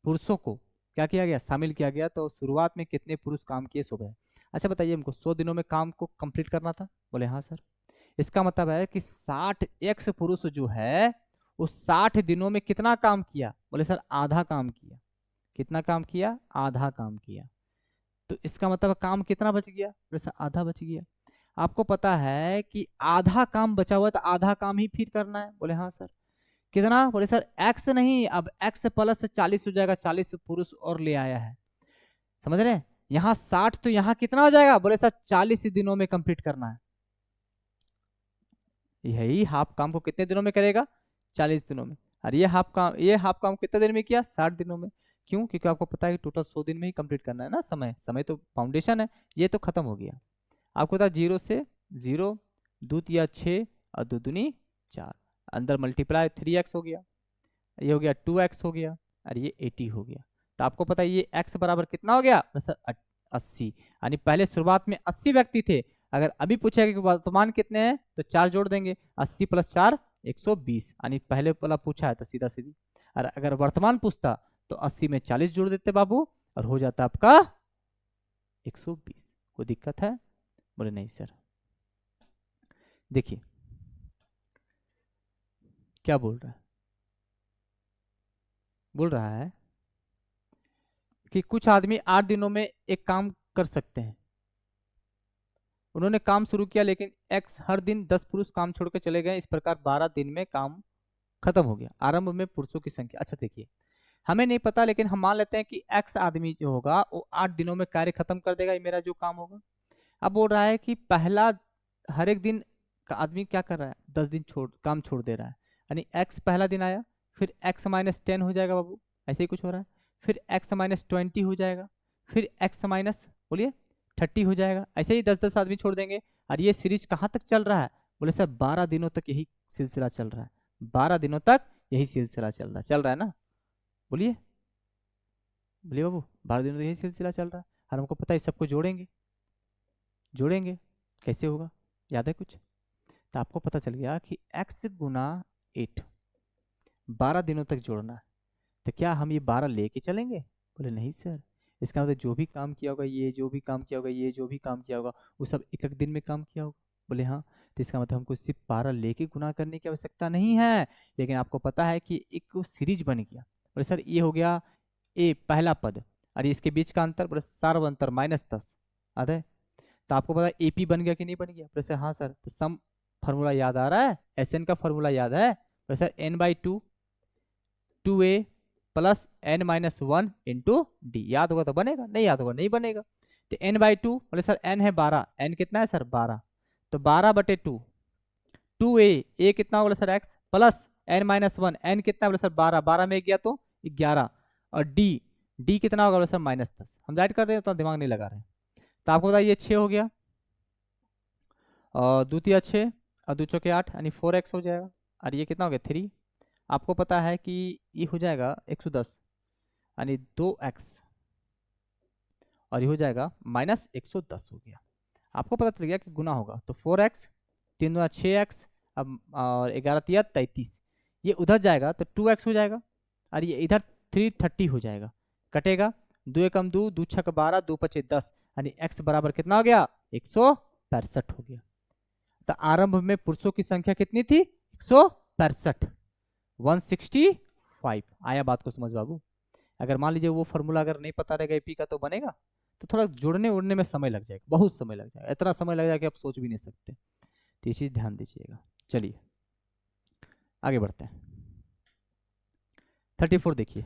पुरुषों को क्या किया गया, शामिल किया गया। तो शुरुआत में कितने पुरुष काम किए, सुबह। अच्छा बताइए हमको, 100 दिनों में काम को कंप्लीट करना था। बोले हाँ सर। इसका मतलब है कि 60 एक्स पुरुष जो है उस 60 दिनों में कितना काम किया? बोले सर आधा काम किया। कितना काम किया? आधा काम किया। तो इसका मतलब काम कितना बच गया? बोले सर आधा बच गया। आपको पता है कि आधा काम बचा हुआ, तो आधा काम ही फिर करना है। बोले हाँ सर। कितना? बोले सर एक्स नहीं, अब एक्स प्लस 40 हो जाएगा, 40 पुरुष और ले आया है, समझ रहे हैं? यहाँ 60, तो यहाँ कितना हो जाएगा? बोले सर 40 दिनों में कंप्लीट करना है। यही हाफ काम को कितने दिनों में करेगा? 40 दिनों में। और ये हाफ काम कितने दिन में किया? 60 दिनों में। क्यों? क्योंकि आपको पता है कि टोटल 100 दिन में ही कंप्लीट करना है ना। समय तो फाउंडेशन है, ये तो खत्म हो गया। आपको पता 0 से 0, 2 तिया 6 और 2 दूनी 4, अंदर मल्टीप्लाई 3x हो गया, ये हो गया 2x हो गया, और ये 80 हो गया। तो आपको पता है ये x बराबर कितना हो गया सर? 80। यानी पहले शुरुआत में 80 व्यक्ति थे, अगर अभी पूछेगा कि वर्तमान कितने हैं, तो 4 जोड़ देंगे, 80 + 4 120, यानी पहले वाला पूछा है तो सीधा सीधी। और अगर वर्तमान पूछता तो 80 में 40 जोड़ देते बाबू, और हो जाता आपका 120। कोई दिक्कत है? बोले नहीं सर। देखिए क्या बोल रहा है, बोल रहा है कि कुछ आदमी 8 दिनों में एक काम कर सकते हैं। उन्होंने काम शुरू किया, लेकिन एक्स हर दिन 10 पुरुष काम छोड़कर चले गए, इस प्रकार 12 दिन में काम खत्म हो गया। आरंभ में पुरुषों की संख्या, अच्छा देखिए हमें नहीं पता, लेकिन हम मान लेते हैं कि एक्स आदमी जो होगा वो 8 दिनों में कार्य खत्म कर देगा, ये मेरा जो काम होगा। अब बोल रहा है कि पहला हर एक दिन का आदमी क्या कर रहा है, 10 दिन काम छोड़ दे रहा है, यानी एक्स पहला दिन आया, फिर एक्स माइनस 10 हो जाएगा बाबू, ऐसे ही कुछ हो रहा है, फिर एक्स माइनस 20 हो जाएगा, फिर एक्स माइनस बोलिए 30 हो जाएगा, ऐसे ही 10 10 आदमी छोड़ देंगे। और ये सीरीज कहाँ तक चल रहा है? बोले सर 12 दिनों तक यही सिलसिला चल रहा है, 12 दिनों तक यही सिलसिला चल रहा है ना। बोलिए बोलिए बाबू, 12 दिनों तो यही सिलसिला चल रहा है और हमको पता है सबको जोड़ेंगे। जोड़ेंगे कैसे होगा, याद है कुछ? तो आपको पता चल गया कि x गुना 8 12 दिनों तक जोड़ना है। तो क्या हम ये 12 लेके चलेंगे? बोले नहीं सर, इसका मतलब जो भी काम किया होगा ये, जो भी काम किया होगा ये, जो भी काम किया होगा वो सब एक एक दिन में काम किया होगा। बोले हाँ, तो इसका मतलब हमको सिर्फ 12 लेके गुना करने की आवश्यकता नहीं है, लेकिन आपको पता है कि एक सीरीज बन गया। बोले सर ये हो गया ए पहला पद और इसके बीच का अंतर, बोले सार्व अंतर -10 आता है। तो आपको पता है एपी बन गया कि नहीं बन गया? बोले सर हाँ सर। तो सम फार्मूला याद आ रहा है, एसएन का फार्मूला याद है? बोले sir n/2 2a plus n-1 into D. याद होगा तो बनेगा, नहीं याद होगा नहीं बनेगा। तो n/2, बोले सर n है 12, n कितना है सर 12, तो 12/2 2a कितना होगा sir x plus n-1 n कितना बोले सर 12, 12 में गया तो 11 और d कितना होगा बोले सर -10। हम राइट कर रहे हैं तो दिमाग नहीं लगा रहे हैं। तो आपको बताइए 6 हो गया और द्वितीय 6 और 2 चौके 8 यानी 4x हो जाएगा और ये कितना हो गया 3। आपको पता है कि ये हो जाएगा 110 यानी 2x और ये हो जाएगा -110 हो गया। आपको पता चल गया कि गुना होगा तो 4x 3 दूना 6x अब और 11 तिया 33, ये उधर जाएगा तो 2x हो जाएगा और ये इधर 330 हो जाएगा। कटेगा 2 एकम 2, 2 छक 12, 2 पचे 10 यानी x बराबर कितना हो गया 165 हो गया। तो आरंभ में पुरुषों की संख्या कितनी थी 165, 165। आया बात को समझ बाबू? अगर मान लीजिए वो फॉर्मूला अगर नहीं पता रहेगा एपी का तो बनेगा, तो थोड़ा जोड़ने उड़ने में समय लग जाएगा, बहुत समय लग जाएगा, इतना समय लग जाएगा कि आप सोच भी नहीं सकते। तो ये चीज ध्यान दीजिएगा। चलिए आगे बढ़ते हैं। 34 देखिए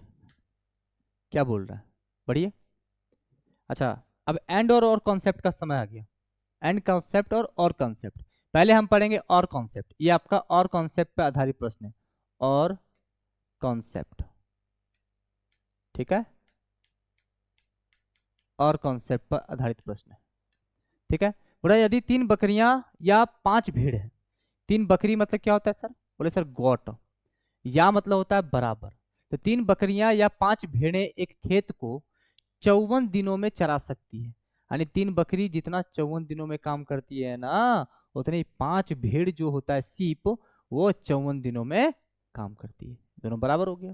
क्या बोल रहा है, बढ़िए। अच्छा अब एंड और कॉन्सेप्ट का समय आ गया। एंड कॉन्सेप्ट और कॉन्सेप्ट पहले हम पढ़ेंगे और कॉन्सेप्ट। ये आपका और कॉन्सेप्ट पे आधारित प्रश्न है, और कॉन्सेप्ट, ठीक है, और कॉन्सेप्ट पर आधारित प्रश्न है, ठीक है। बोला यदि 3 बकरियां या 5 भेड़ है। 3 बकरी मतलब क्या होता है सर? बोले सर गोट, या मतलब होता है बराबर। तो 3 बकरियां या 5 भेड़ें एक खेत को 54 दिनों में चरा सकती है। यानी 3 बकरी जितना 54 दिनों में काम करती है ना, उतनी 5 भेड़ जो होता है सीप, वो 54 दिनों में काम करती है। दोनों बराबर हो गया।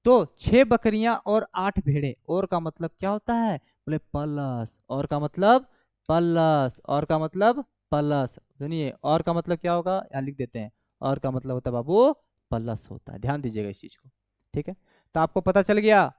तो 6 बकरियां और 8 भेड़े, और का मतलब क्या होता है? बोले प्लस, और का मतलब प्लस, और का मतलब प्लस। सुनिए और का मतलब क्या होगा, यहाँ लिख देते हैं, और का मतलब होता है बाबू प्लस होता है। ध्यान दीजिएगा इस चीज को, ठीक है। तो आपको पता चल गया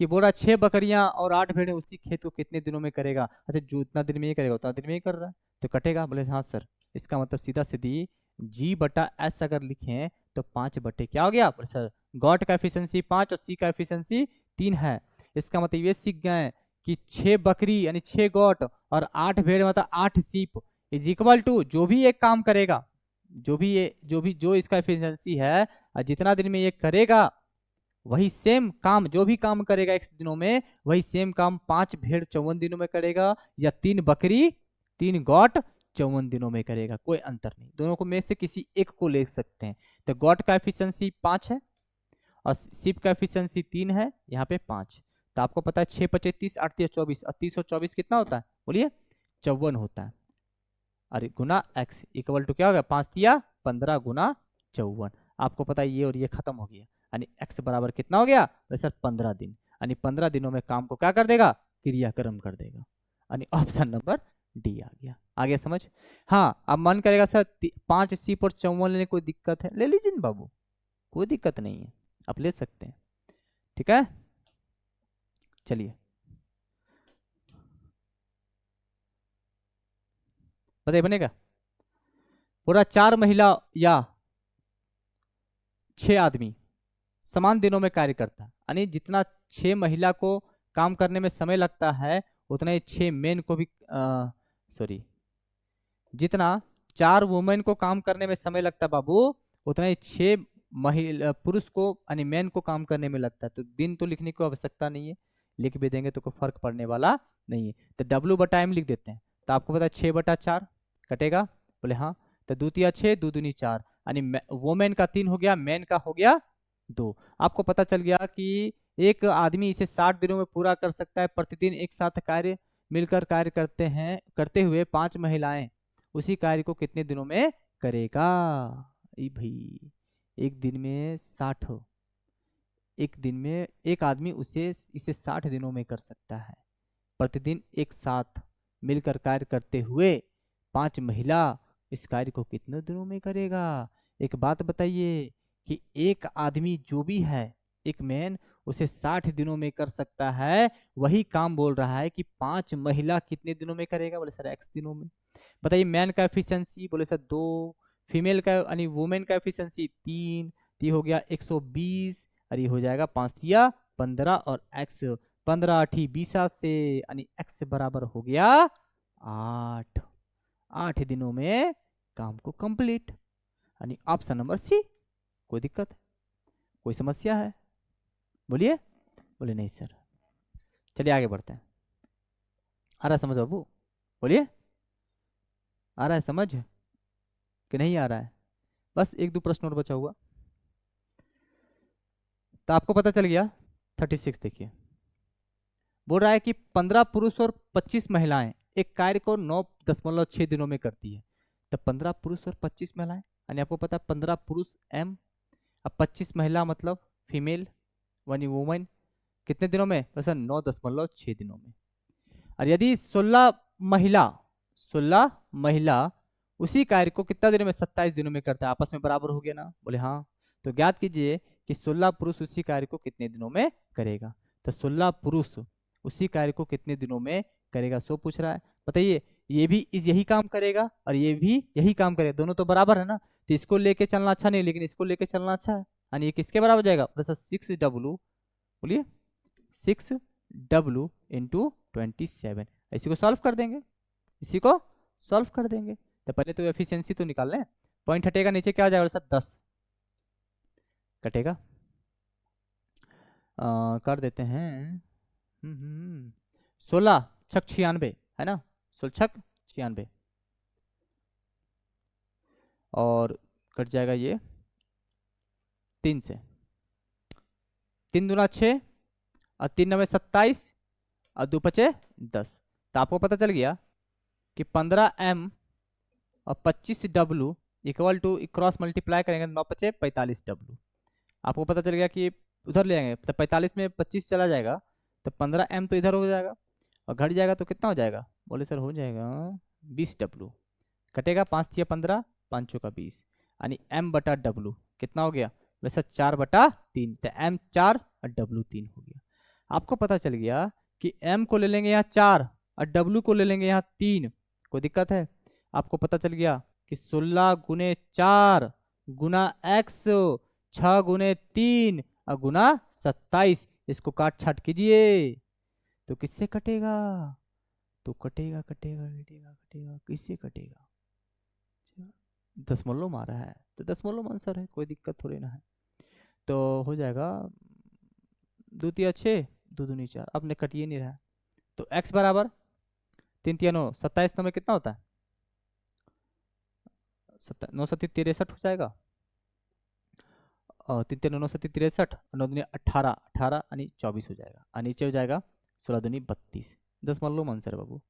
कि बोला 6 बकरियां और 8 भेड़े उसी खेत को कितने दिनों में करेगा। अच्छा जो इतना दिन में ये करेगा उतना दिन में ही कर रहा है, तो कटेगा। बोले हाँ सर, इसका मतलब सीधा सीधी G/S अगर लिखें तो 5 बटे क्या हो गया? बोले सर गॉट का एफिशिएंसी 5 और सी का एफिशिएंसी 3 है। इसका मतलब ये सीख गए कि 6 बकरी यानी 6 गॉट और 8 भेड़ मतलब 8 सीप इज इक्वल टू जो भी एक काम करेगा, जो इसका एफिशिएंसी है और जितना दिन में ये करेगा वही सेम काम, जो भी काम करेगा x दिनों में वही सेम काम 5 भेड़ 54 दिनों में करेगा, या 3 बकरी 3 गॉट 54 दिनों में करेगा। कोई अंतर नहीं, दोनों को में से किसी एक को ले सकते हैं। तो गॉट का एफिशिएंसी 5 है और सिप का एफिशिएंसी 3 है, यहाँ पे 5। तो आपको पता है 6 पचे 30, 8 3 24 और 30 और 24 कितना होता है? बोलिए 54 होता है। अरे गुना x इक्वल टू क्या हो गया? 5 3 15 गुना 54। आपको पता है ये और ये खत्म हो गया, यानी x बराबर कितना हो गया? सर 15 दिन, यानी 15 दिनों में काम को क्या कर देगा? क्रियाक्रम कर देगा। यानी ऑप्शन नंबर डी आ गया। आगे समझ? हाँ अब मन करेगा सर 5 सीप और 54 लेने कोई दिक्कत है? ले लीजिए बाबू, कोई दिक्कत नहीं है, आप ले सकते हैं, ठीक है। चलिए बताइए बनेगा। पूरा 4 महिला या 6 आदमी समान दिनों में कार्य करता है, यानी जितना 6 महिला को काम करने में समय लगता है उतना ही 6 मेन को भी सॉरी जितना 4 वुमेन को काम करने में समय लगता है बाबू, उतना ही 6 महिला पुरुष को यानी मेन को काम करने में लगता है। तो दिन तो लिखने की आवश्यकता नहीं है, लिख भी देंगे तो कोई फर्क पड़ने वाला नहीं है। तो W/M लिख देते हैं। तो आपको पता है 6/4 कटेगा? बोले हाँ। तो 2 3 6 2 दूनी 4, यानी वोमेन का 3 हो गया, मैन का हो गया 2। आपको पता चल गया कि एक आदमी इसे 60 दिनों में पूरा कर सकता है। प्रतिदिन एक साथ मिलकर कार्य करते हुए 5 महिलाएं उसी कार्य को कितने दिनों में करेगा? ई भाई, एक दिन में 60, एक दिन में एक आदमी इसे 60 दिनों में कर सकता है। प्रतिदिन एक साथ मिलकर कार्य करते हुए 5 महिला इस कार्य को कितने दिनों में करेगा? एक बात बताइए कि एक आदमी जो भी है, एक मैन, उसे 60 दिनों में कर सकता है, वही काम बोल रहा है कि 5 महिला कितने दिनों में करेगा? बोले सर x दिनों में। बताइए मैन का एफिशिएंसी, बोले सर 2, फीमेल का यानी वुमेन का एफिशिएंसी 3, तो ये हो गया 120, और ये हो जाएगा 5 या 15, और x 15 8 20 से यानी x बराबर हो गया 8। 8 दिनों में काम को कंप्लीट, यानी ऑप्शन नंबर सी। कोई दिक्कत है? कोई समस्या है? बोलिए। बोले नहीं सर। चलिए आगे बढ़ते हैं। आ रहा है समझ बाबू? बोलिए, आ रहा है समझ कि नहीं आ रहा है? बस एक दो प्रश्न और बचा हुआ। तो आपको पता चल गया। 36 देखिए, बोल रहा है कि 15 पुरुष और 25 महिलाएं एक कार्य को 9.6 दिनों में करती है। तो 15 पुरुष और 25 महिलाएं, यानी आपको पता है 15 पुरुष m, अब 25 महिला मतलब फीमेल यानी वुमेन, कितने दिनों में? बस 9.6 दिनों में। और यदि 16 महिला उसी कार्य को कितना दिनों में? 27 दिनों में करता है। आपस में बराबर हो गया ना? बोले हाँ। तो ज्ञात कीजिए कि 16 पुरुष उसी कार्य को कितने दिनों में करेगा। तो 16 पुरुष उसी कार्य को कितने दिनों में करेगा, सो पूछ रहा है। बताइए, ये भी यही काम करेगा और ये भी यही काम करेगा, दोनों तो बराबर है ना। तो इसको लेके चलना अच्छा नहीं, लेकिन इसको लेके चलना अच्छा है। यानी ये किसके बराबर जाएगा? 6W, बोलिए 6W इंटू 27। इसी को सॉल्व कर देंगे, इसी को सॉल्व कर देंगे। तो पहले तो एफिशिएंसी तो निकाल लें। पॉइंट हटेगा, नीचे क्या आ जाएगा सर? 10 कटेगा। कर देते हैं 16 छक 96 है ना, 16 छक 96, और कट जाएगा ये 3 से। 3 दूना 6 और 3 नवे 27 और 2 पचे 10। तो आपको पता चल गया कि 15m और 25W equal to cross multiply करेंगे 9 पचे 45W। आपको पता चल गया कि उधर ले आएंगे तो 45 में 25 चला जाएगा, तो 15m तो इधर हो जाएगा और घट जाएगा तो कितना हो जाएगा? बोले सर हो जाएगा 20W। कटेगा 5 या 15, 5 का 20, यानी m बटा W कितना हो गया? वैसे 4/3, तो m 4 और W 3 हो गया। आपको पता चल गया कि m को ले लेंगे यहाँ 4 और W को ले लेंगे यहाँ 3। कोई दिक्कत है? आपको पता चल गया कि 16 गुने 4 गुना x 6 गुने 3 और गुना 27। इसको काट छाट कीजिए तो किससे कटेगा? तो कटेगा कटेगा कटेगा कटेगा, किससे कटेगा? दशमलव मारा है तो दशमलव आंसर है, कोई दिक्कत थोड़ी ना है। तो हो जाएगा 2 तिया 6, 2 दूनी 4, अब ने कटिए नहीं रहा। तो x बराबर 3 तिया 9, 27 में कितना होता है? 9 7 63 हो जाएगा, और 3 3 9 7 63, 9 दूनी 18, 18 यानी 24 हो जाएगा, और नीचे हो जाएगा 16 दूनी 32। दशमलव आंसर बाबू।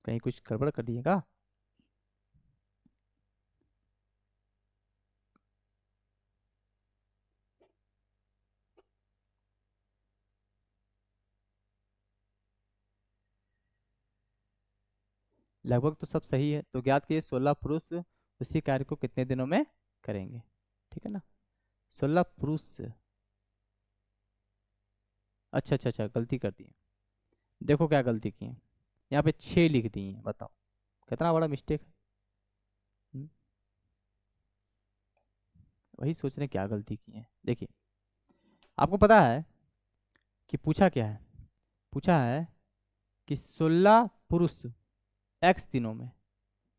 कहीं कुछ गड़बड़ कर दिएगा? लगभग तो सब सही है। तो ज्ञात कीजिए 16 पुरुष उसी कार्य को कितने दिनों में करेंगे। ठीक है ना? 16 पुरुष, अच्छा अच्छा अच्छा, गलती कर दी। देखो क्या गलती की है, यहाँ पे 6 लिख दी है। बताओ कितना बड़ा मिस्टेक है। वही सोच रहे क्या गलती की है। देखिए, आपको पता है कि पूछा क्या है? पूछा है कि 16 पुरुष x दिनों में,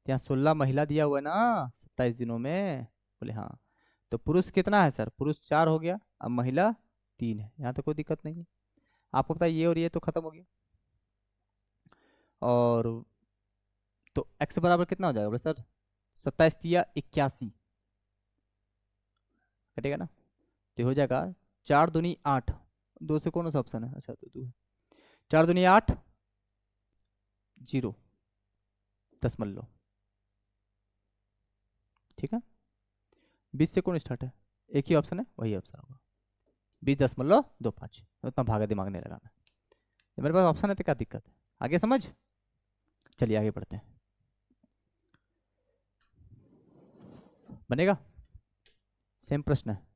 यहाँ 16 महिला दिया हुआ है ना 27 दिनों में। बोले हाँ। तो पुरुष कितना है सर? पुरुष 4 हो गया, अब महिला 3 है। यहाँ तो कोई दिक्कत नहीं है। आपको पता है ये और ये तो खत्म हो गया, और तो x बराबर कितना हो जाएगा? बोले सर 27 तिया 81, कटेगा ना, तो हो जाएगा 4 दूनी 8, 2 से कौन सा ऑप्शन है, अच्छा तो 2 है, 4 दूनी 8, 0 दशमलव, ठीक है। 20 से कौन स्टार्ट है, एक ही ऑप्शन है, वही ऑप्शन होगा 20.25, उतना भागा दिमाग नहीं लगाना, मेरे पास ऑप्शन है तो क्या दिक्कत है, आगे समझ। चलिए आगे बढ़ते हैं, बनेगा, सेम प्रश्न है,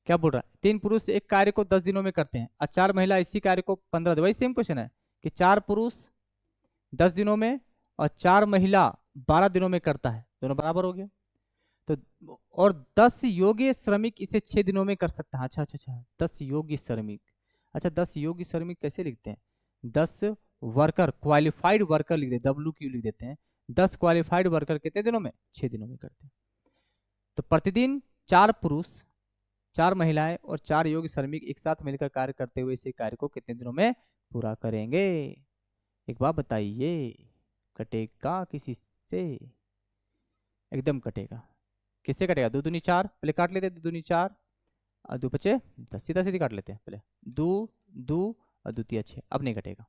क्या बोल रहा है, 3 पुरुष एक कार्य को 10 दिनों में करते हैं और 4 महिला इसी कार्य को 15 दिन, वही सेम क्वेश्चन है कि 4 पुरुष 10 दिनों में और 4 महिला 12 दिनों में करता है, दोनों बराबर हो गया, तो और 10 योग्य श्रमिक इसे 6 दिनों में कर सकता है, अच्छा अच्छा अच्छा 10 योग्य श्रमिक, अच्छा 10 योग्य श्रमिक कैसे लिखते हैं, 10 वर्कर क्वालिफाइड वर्कर लिख देते, WQ लिख देते हैं, 10 क्वालिफाइड वर्कर कितने दिनों में, 6 दिनों में करते हैं, तो प्रतिदिन 4 पुरुष 4 महिलाएं और 4 योग्य श्रमिक एक साथ मिलकर कार्य करते हुए इसे कार्य को कितने दिनों में पूरा करेंगे, एक बात बताइए, कटेगा किसी से, एकदम कटेगा, किससे कटेगा, 2 दूनी 4, पहले काट लेते 2 दूनी 4 और 2 बचे 10, सीधा सीधी काट लेते हैं, पहले 2 2 और 2 तिया 6, अब नहीं कटेगा,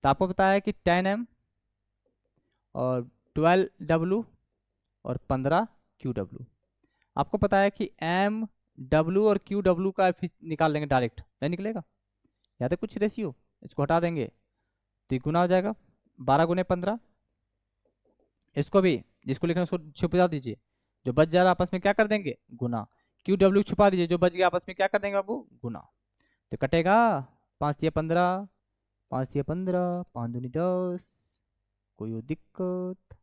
तो आपको पता है कि 10M और 12W और 15QW, आपको पता है कि MW और QW का निकाल लेंगे डायरेक्ट, नहीं निकलेगा, याद है कुछ रेशियो, इसको हटा देंगे तो ये गुना हो जाएगा, 12 गुने 15, इसको भी जिसको लिखना उसको छुपा दीजिए, जो बच जा रहा आपस में क्या कर देंगे गुना, QW छुपा दीजिए, जो बच गया आपस में क्या कर देंगे बाबू गुना, तो कटेगा 5 तिया 15, 5 तिया 15, 5 दूनी 10, कोई दिक्कत,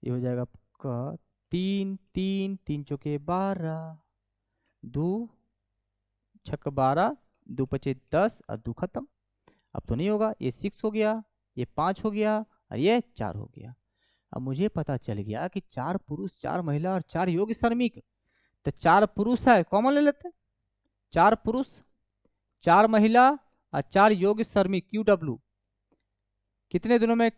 ये हो जाएगा आपका 3 3 3 चौके 12, 2 छक 12, 2 पचे 10 और 2 खत्म, अब तो नहीं होगा, ये 6 हो गया, ये 5 हो गया और ये 4 हो गया, अब मुझे पता चल गया कि 4 पुरुष 4 महिला और 4 योग्य श्रमिक, तो 4 पुरुष है कॉमन ले लेते हैं, 4 पुरुष 4 महिला और 4 योग्य श्रमिक QW कितने दिनों में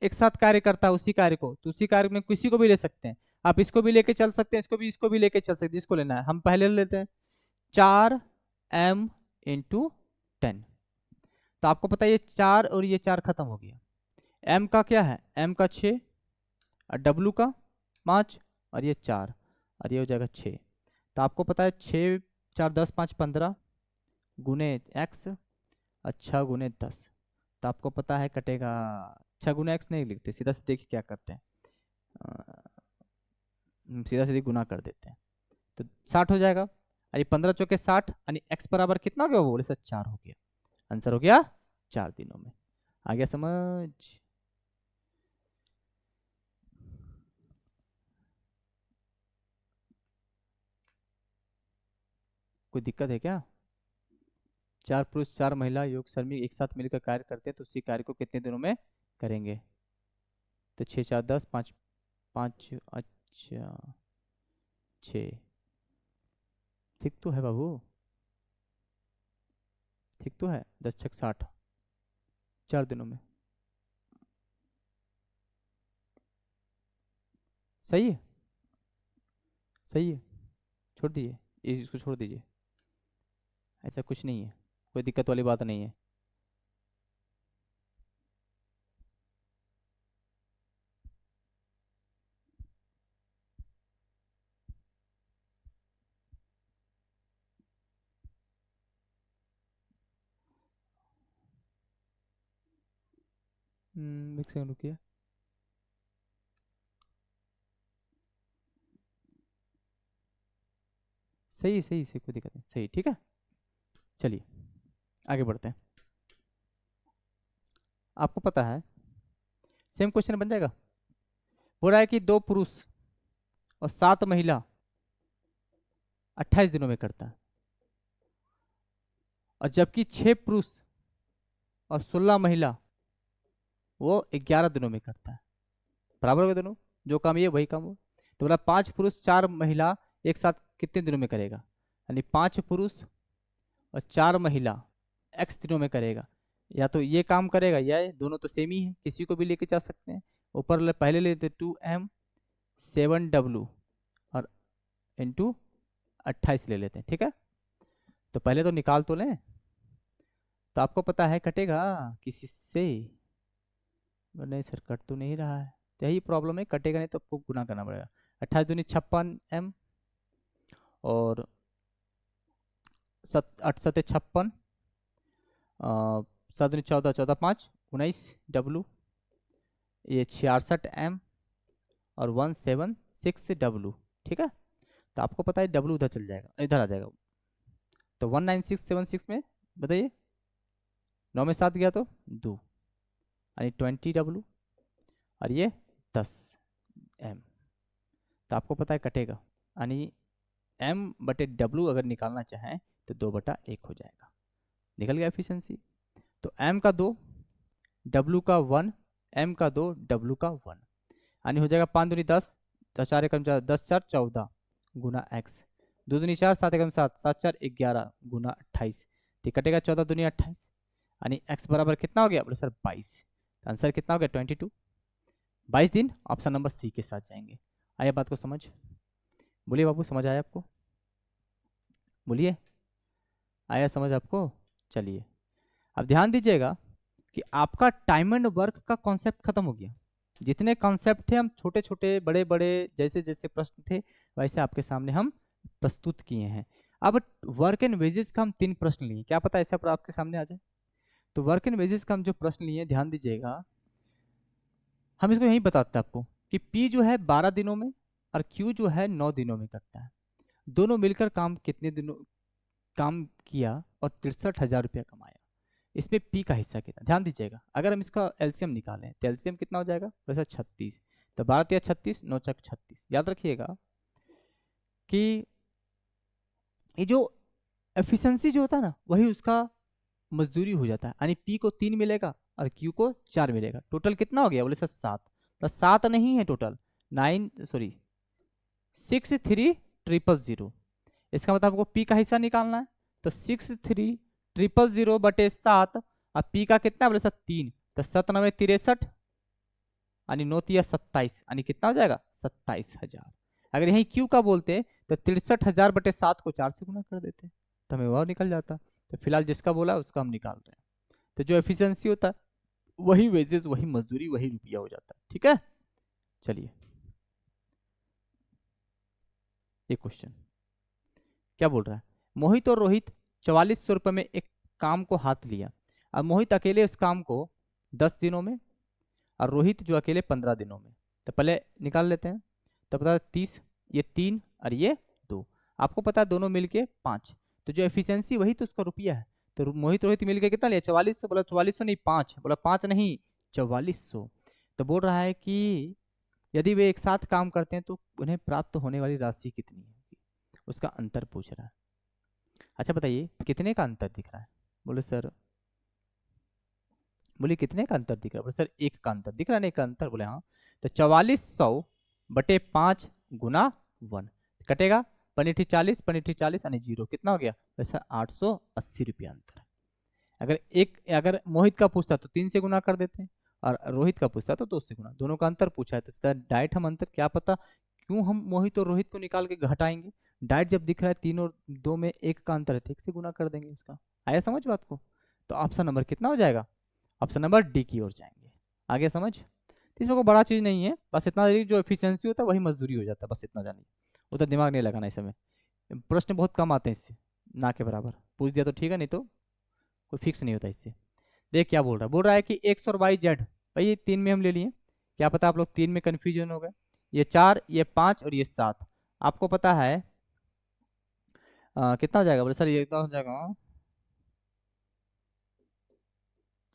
एक साथ कार्य करता है उसी कार्य को, तो उसी कार्य में किसी को भी ले सकते हैं, आप इसको भी लेके चल सकते हैं, इसको भी लेके चल सकते हैं, जिसको लेना है, हम पहले ले लेते हैं 4M × 10, तो आपको पता है ये 4 और ये 4 खत्म हो गया, M का क्या है, M का 6 और W का 5 और ये 4 और ये हो जाएगा 6, तो आपको पता है 6 4 10 5 15 गुने X और 6 गुने 10, तो आपको पता है कटेगा 6 गुना X नहीं लिखते, सीधा से देखिए क्या करते हैं, सीधा सीधे गुना कर देते हैं, तो 60 हो जाएगा, अरे 15 चौके 60 यानी X बराबर कितना हो गया, बोले सर 4 हो गया, आंसर हो गया 4 दिनों में, आ गया समझ। कोई दिक्कत है क्या, 4 पुरुष 4 महिला योग श्रमिक एक साथ मिलकर कार्य करते हैं तो उसी कार्य को कितने दिनों में करेंगे, तो 6 4 10 5 5, अच्छा 6, ठीक तो है बाबू, ठीक तो है, 10 6 60, 4 दिनों में, सही है, सही है, छोड़ दीजिए, इसको छोड़ दीजिए, ऐसा कुछ नहीं है, कोई दिक्कत वाली बात नहीं है, एक सेकंड रुकिए, सही सही सही, कोई दिक्कत नहीं, सही ठीक है, चलिए आगे बढ़ते हैं, आपको पता है सेम क्वेश्चन बन जाएगा, बोल रहा है कि 2 पुरुष और 7 महिला 28 दिनों में करता है, और जबकि 6 पुरुष और 16 महिला वो 11 दिनों में करता है, बराबर हो गए दोनों, जो काम ये वही काम हो, तो बोला 5 पुरुष 4 महिला एक साथ कितने दिनों में करेगा, यानी 5 पुरुष और 4 महिला X दिनों में करेगा, या तो ये काम करेगा या ये, दोनों तो सेम ही है, किसी को भी लेके जा सकते हैं। ऊपर पहले लेते 2m 7w और इंटू 28 ले लेते हैं, ठीक है। तो पहले तो निकाल तो लें, तो आपको पता है कटेगा किसी से, नहीं सर कट तो नहीं रहा है, तो यही प्रॉब्लम है, कटेगा नहीं तो आपको गुना करना पड़ेगा। 28 दूनी 56m और 8 7 56, 7 दूनी 14, 14 5 19w, ये 66m और 176w, ठीक है। तो आपको पता है w उधर चल जाएगा, इधर आ जाएगा, तो 19676 में बताइए 9 में 7 गया तो 2 यानी 20w और ये 10m। तो आपको पता है कटेगा, यानी m/w अगर निकालना चाहें तो 2/1 हो जाएगा, निकल गया एफिशिएंसी। तो m का 2, w का 1, m का 2, w का 1, यानी हो जाएगा 5 दूनी 10, 4 एकम 4, 10 4 14 गुना x, 2 दूनी 4, 7 एकम 7, 7 4 11 गुना 28, तो कटेगा 14 दूनी 28, यानी x बराबर कितना हो गया, बोले सर 22। तो आंसर कितना हो गया 22, 22 दिन, ऑप्शन नंबर सी के साथ जाएंगे। आया बात को समझ, बोलिए बाबू समझ आया आपको, बोलिए आया समझ आपको। चलिए अब ध्यान दीजिएगा कि आपका टाइम एंड वर्क का कॉन्सेप्ट खत्म हो गया, जितने कॉन्सेप्ट थे हम छोटे छोटे बड़े बड़े जैसे जैसे प्रश्न थे वैसे आपके सामने हम प्रस्तुत किए हैं। अब वर्क एंड वेजेस का हम 3 प्रश्न लिए, क्या पता ऐसा पर आपके सामने आ जाए। तो वर्क एंड वेजेस का हम जो प्रश्न लिए ध्यान दीजिएगा, हम इसको यही बताते हैं आपको कि P जो है 12 दिनों में और Q जो है 9 दिनों में करता है, दोनों मिलकर काम कितने दिनों काम किया और 63,000 रुपया कमाया, इसमें P का हिस्सा कितना। ध्यान दीजिएगा अगर हम इसका एलसीएम निकालें तो एलसीएम कितना हो जाएगा, वैसे 36, तो 12 या 36, 9 चक 36। याद रखिएगा कि ये जो एफिशिएंसी जो होता है ना वही उसका मजदूरी हो जाता है, यानी P को 3 मिलेगा और Q को 4 मिलेगा, टोटल कितना हो गया, बोले सर 7, प्लस 7 नहीं है टोटल 63,000, इसका मतलब आपको P का हिस्सा निकालना है, तो 63,000 बटे 7, अब P का कितना बोले सर 3, तो 7 9 63 यानी 9 3 27, यानी कितना हो जाएगा 27,000। अगर यही Q का बोलते तो 63,000 बटे 7 को 4 से गुना कर देते तो हमें वह निकल जाता। तो फिलहाल जिसका बोला उसका हम निकाल रहे हैं, तो जो एफिशिएंसी होता है वही वेजेस वही मजदूरी वही रुपया हो जाता है, ठीक है। चलिए एक क्वेश्चन क्या बोल रहा है, मोहित और रोहित 4400 रुपये में एक काम को हाथ लिया, अब मोहित अकेले उस काम को 10 दिनों में और रोहित जो अकेले 15 दिनों में, तो पहले निकाल लेते हैं। तो पता है 30, ये 3 और ये 2, आपको पता है दोनों मिलके 5, तो जो एफिशिएंसी वही तो उसका रुपया है। तो मोहित रोहित मिलके कितना लिया 4400, बोला 4400 नहीं 5, बोला 5 नहीं 4400। तो बोल रहा है कि यदि वे एक साथ काम करते हैं तो उन्हें प्राप्त होने वाली राशि कितनी होगी, उसका अंतर पूछ रहा है। अच्छा बताइए कितने का अंतर दिख रहा है, बोले सर बोले कितने का अंतर दिख रहा है, बोले सर 1 का अंतर दिख रहा है, नहीं का अंतर, बोले हाँ। तो 4400 बटे 5 गुना 1 कटेगा, 40 40 यानी 0, कितना हो गया वैसा 880 रुपया अंतर। अगर मोहित का पूछता तो 3 से गुना कर देते और रोहित का पूछता तो 2 से गुना, दोनों का अंतर पूछा है तो डायरेक्ट हम अंतर, क्या पता क्यों हम मोहित और रोहित को निकाल के घटाएंगे, डायरेक्ट जब दिख रहा है 3 और 2 में 1 का अंतर है तो 1 से गुना कर देंगे उसका। आया समझ बात को, तो ऑप्शन नंबर कितना हो जाएगा, ऑप्शन नंबर डी की ओर जाएंगे। आगे समझ, तो इसमें कोई बड़ा चीज नहीं है, बस इतना जो एफिशिएंसी होता है वही मजदूरी हो जाता है, बस इतना जानिए, उधर दिमाग नहीं लगाना। इस समय प्रश्न बहुत कम आते हैं इससे, ना के बराबर पूछ दिया तो ठीक है, नहीं तो कोई फिक्स नहीं होता इससे। देख क्या बोल रहा है कि एक्स और वाई जेड, भाई ये 3 में हम ले लिए, क्या पता आप लोग 3 में कन्फ्यूजन हो गए, ये 4 ये 5 और ये 7, आपको पता है कितना हो जाएगा, बोले सर ये हो जाएगा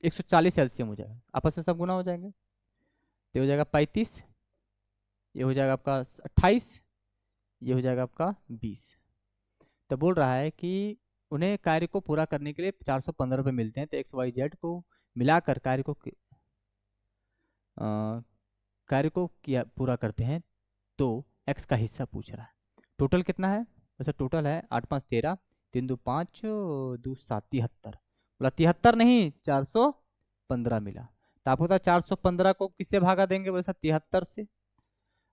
140 एलसीएम हो जाएगा, आपस में सब गुना हो जाएंगे, तो हो जाएगा 35, ये हो जाएगा आपका 28, ये हो जाएगा आपका 20। तो बोल रहा है कि उन्हें कार्य को पूरा करने के लिए 415 रुपये मिलते हैं, तो एक्स वाई जेड को मिलाकर कार्य को किया पूरा करते हैं, तो एक्स का हिस्सा पूछ रहा है। टोटल कितना है, वैसे टोटल है 8 5 13, 3 2 5 2 7 73, बोला 73 नहीं 415 मिला। तो आपको पता है 415 को किससे भागा देंगे, बोला 73 से।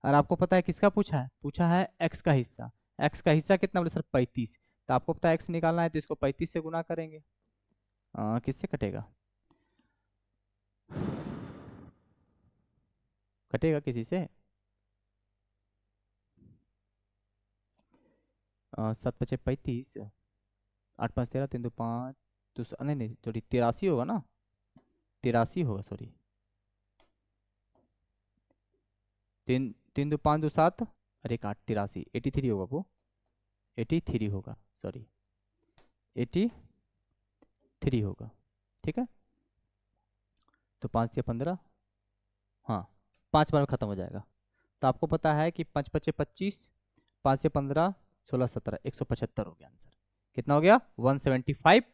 और आपको पता है किसका पूछा है एक्स का हिस्सा। एक्स का हिस्सा कितना, बोले सर 35। तो आपको पता है एक्स निकालना है तो इसको 35 से गुना करेंगे। किससे कटेगा, कटेगा किसी से। 7 × 5 = 35, 8 × 5 = 13, 3 × 2 = 5, नहीं नहीं सॉरी 83 होगा ना, 83 होगा सॉरी। 3 × 2 = 5, 2 = 7, और 1 × 8 = 83, 83 होगा वो, 83 होगा सॉरी, 83 होगा। ठीक है, तो 5 × 15, हाँ 5 बार में खत्म हो जाएगा। तो आपको पता है कि 5 × 5 = 25, 5 से 15 16 17 175 हो गया आंसर। कितना हो गया 175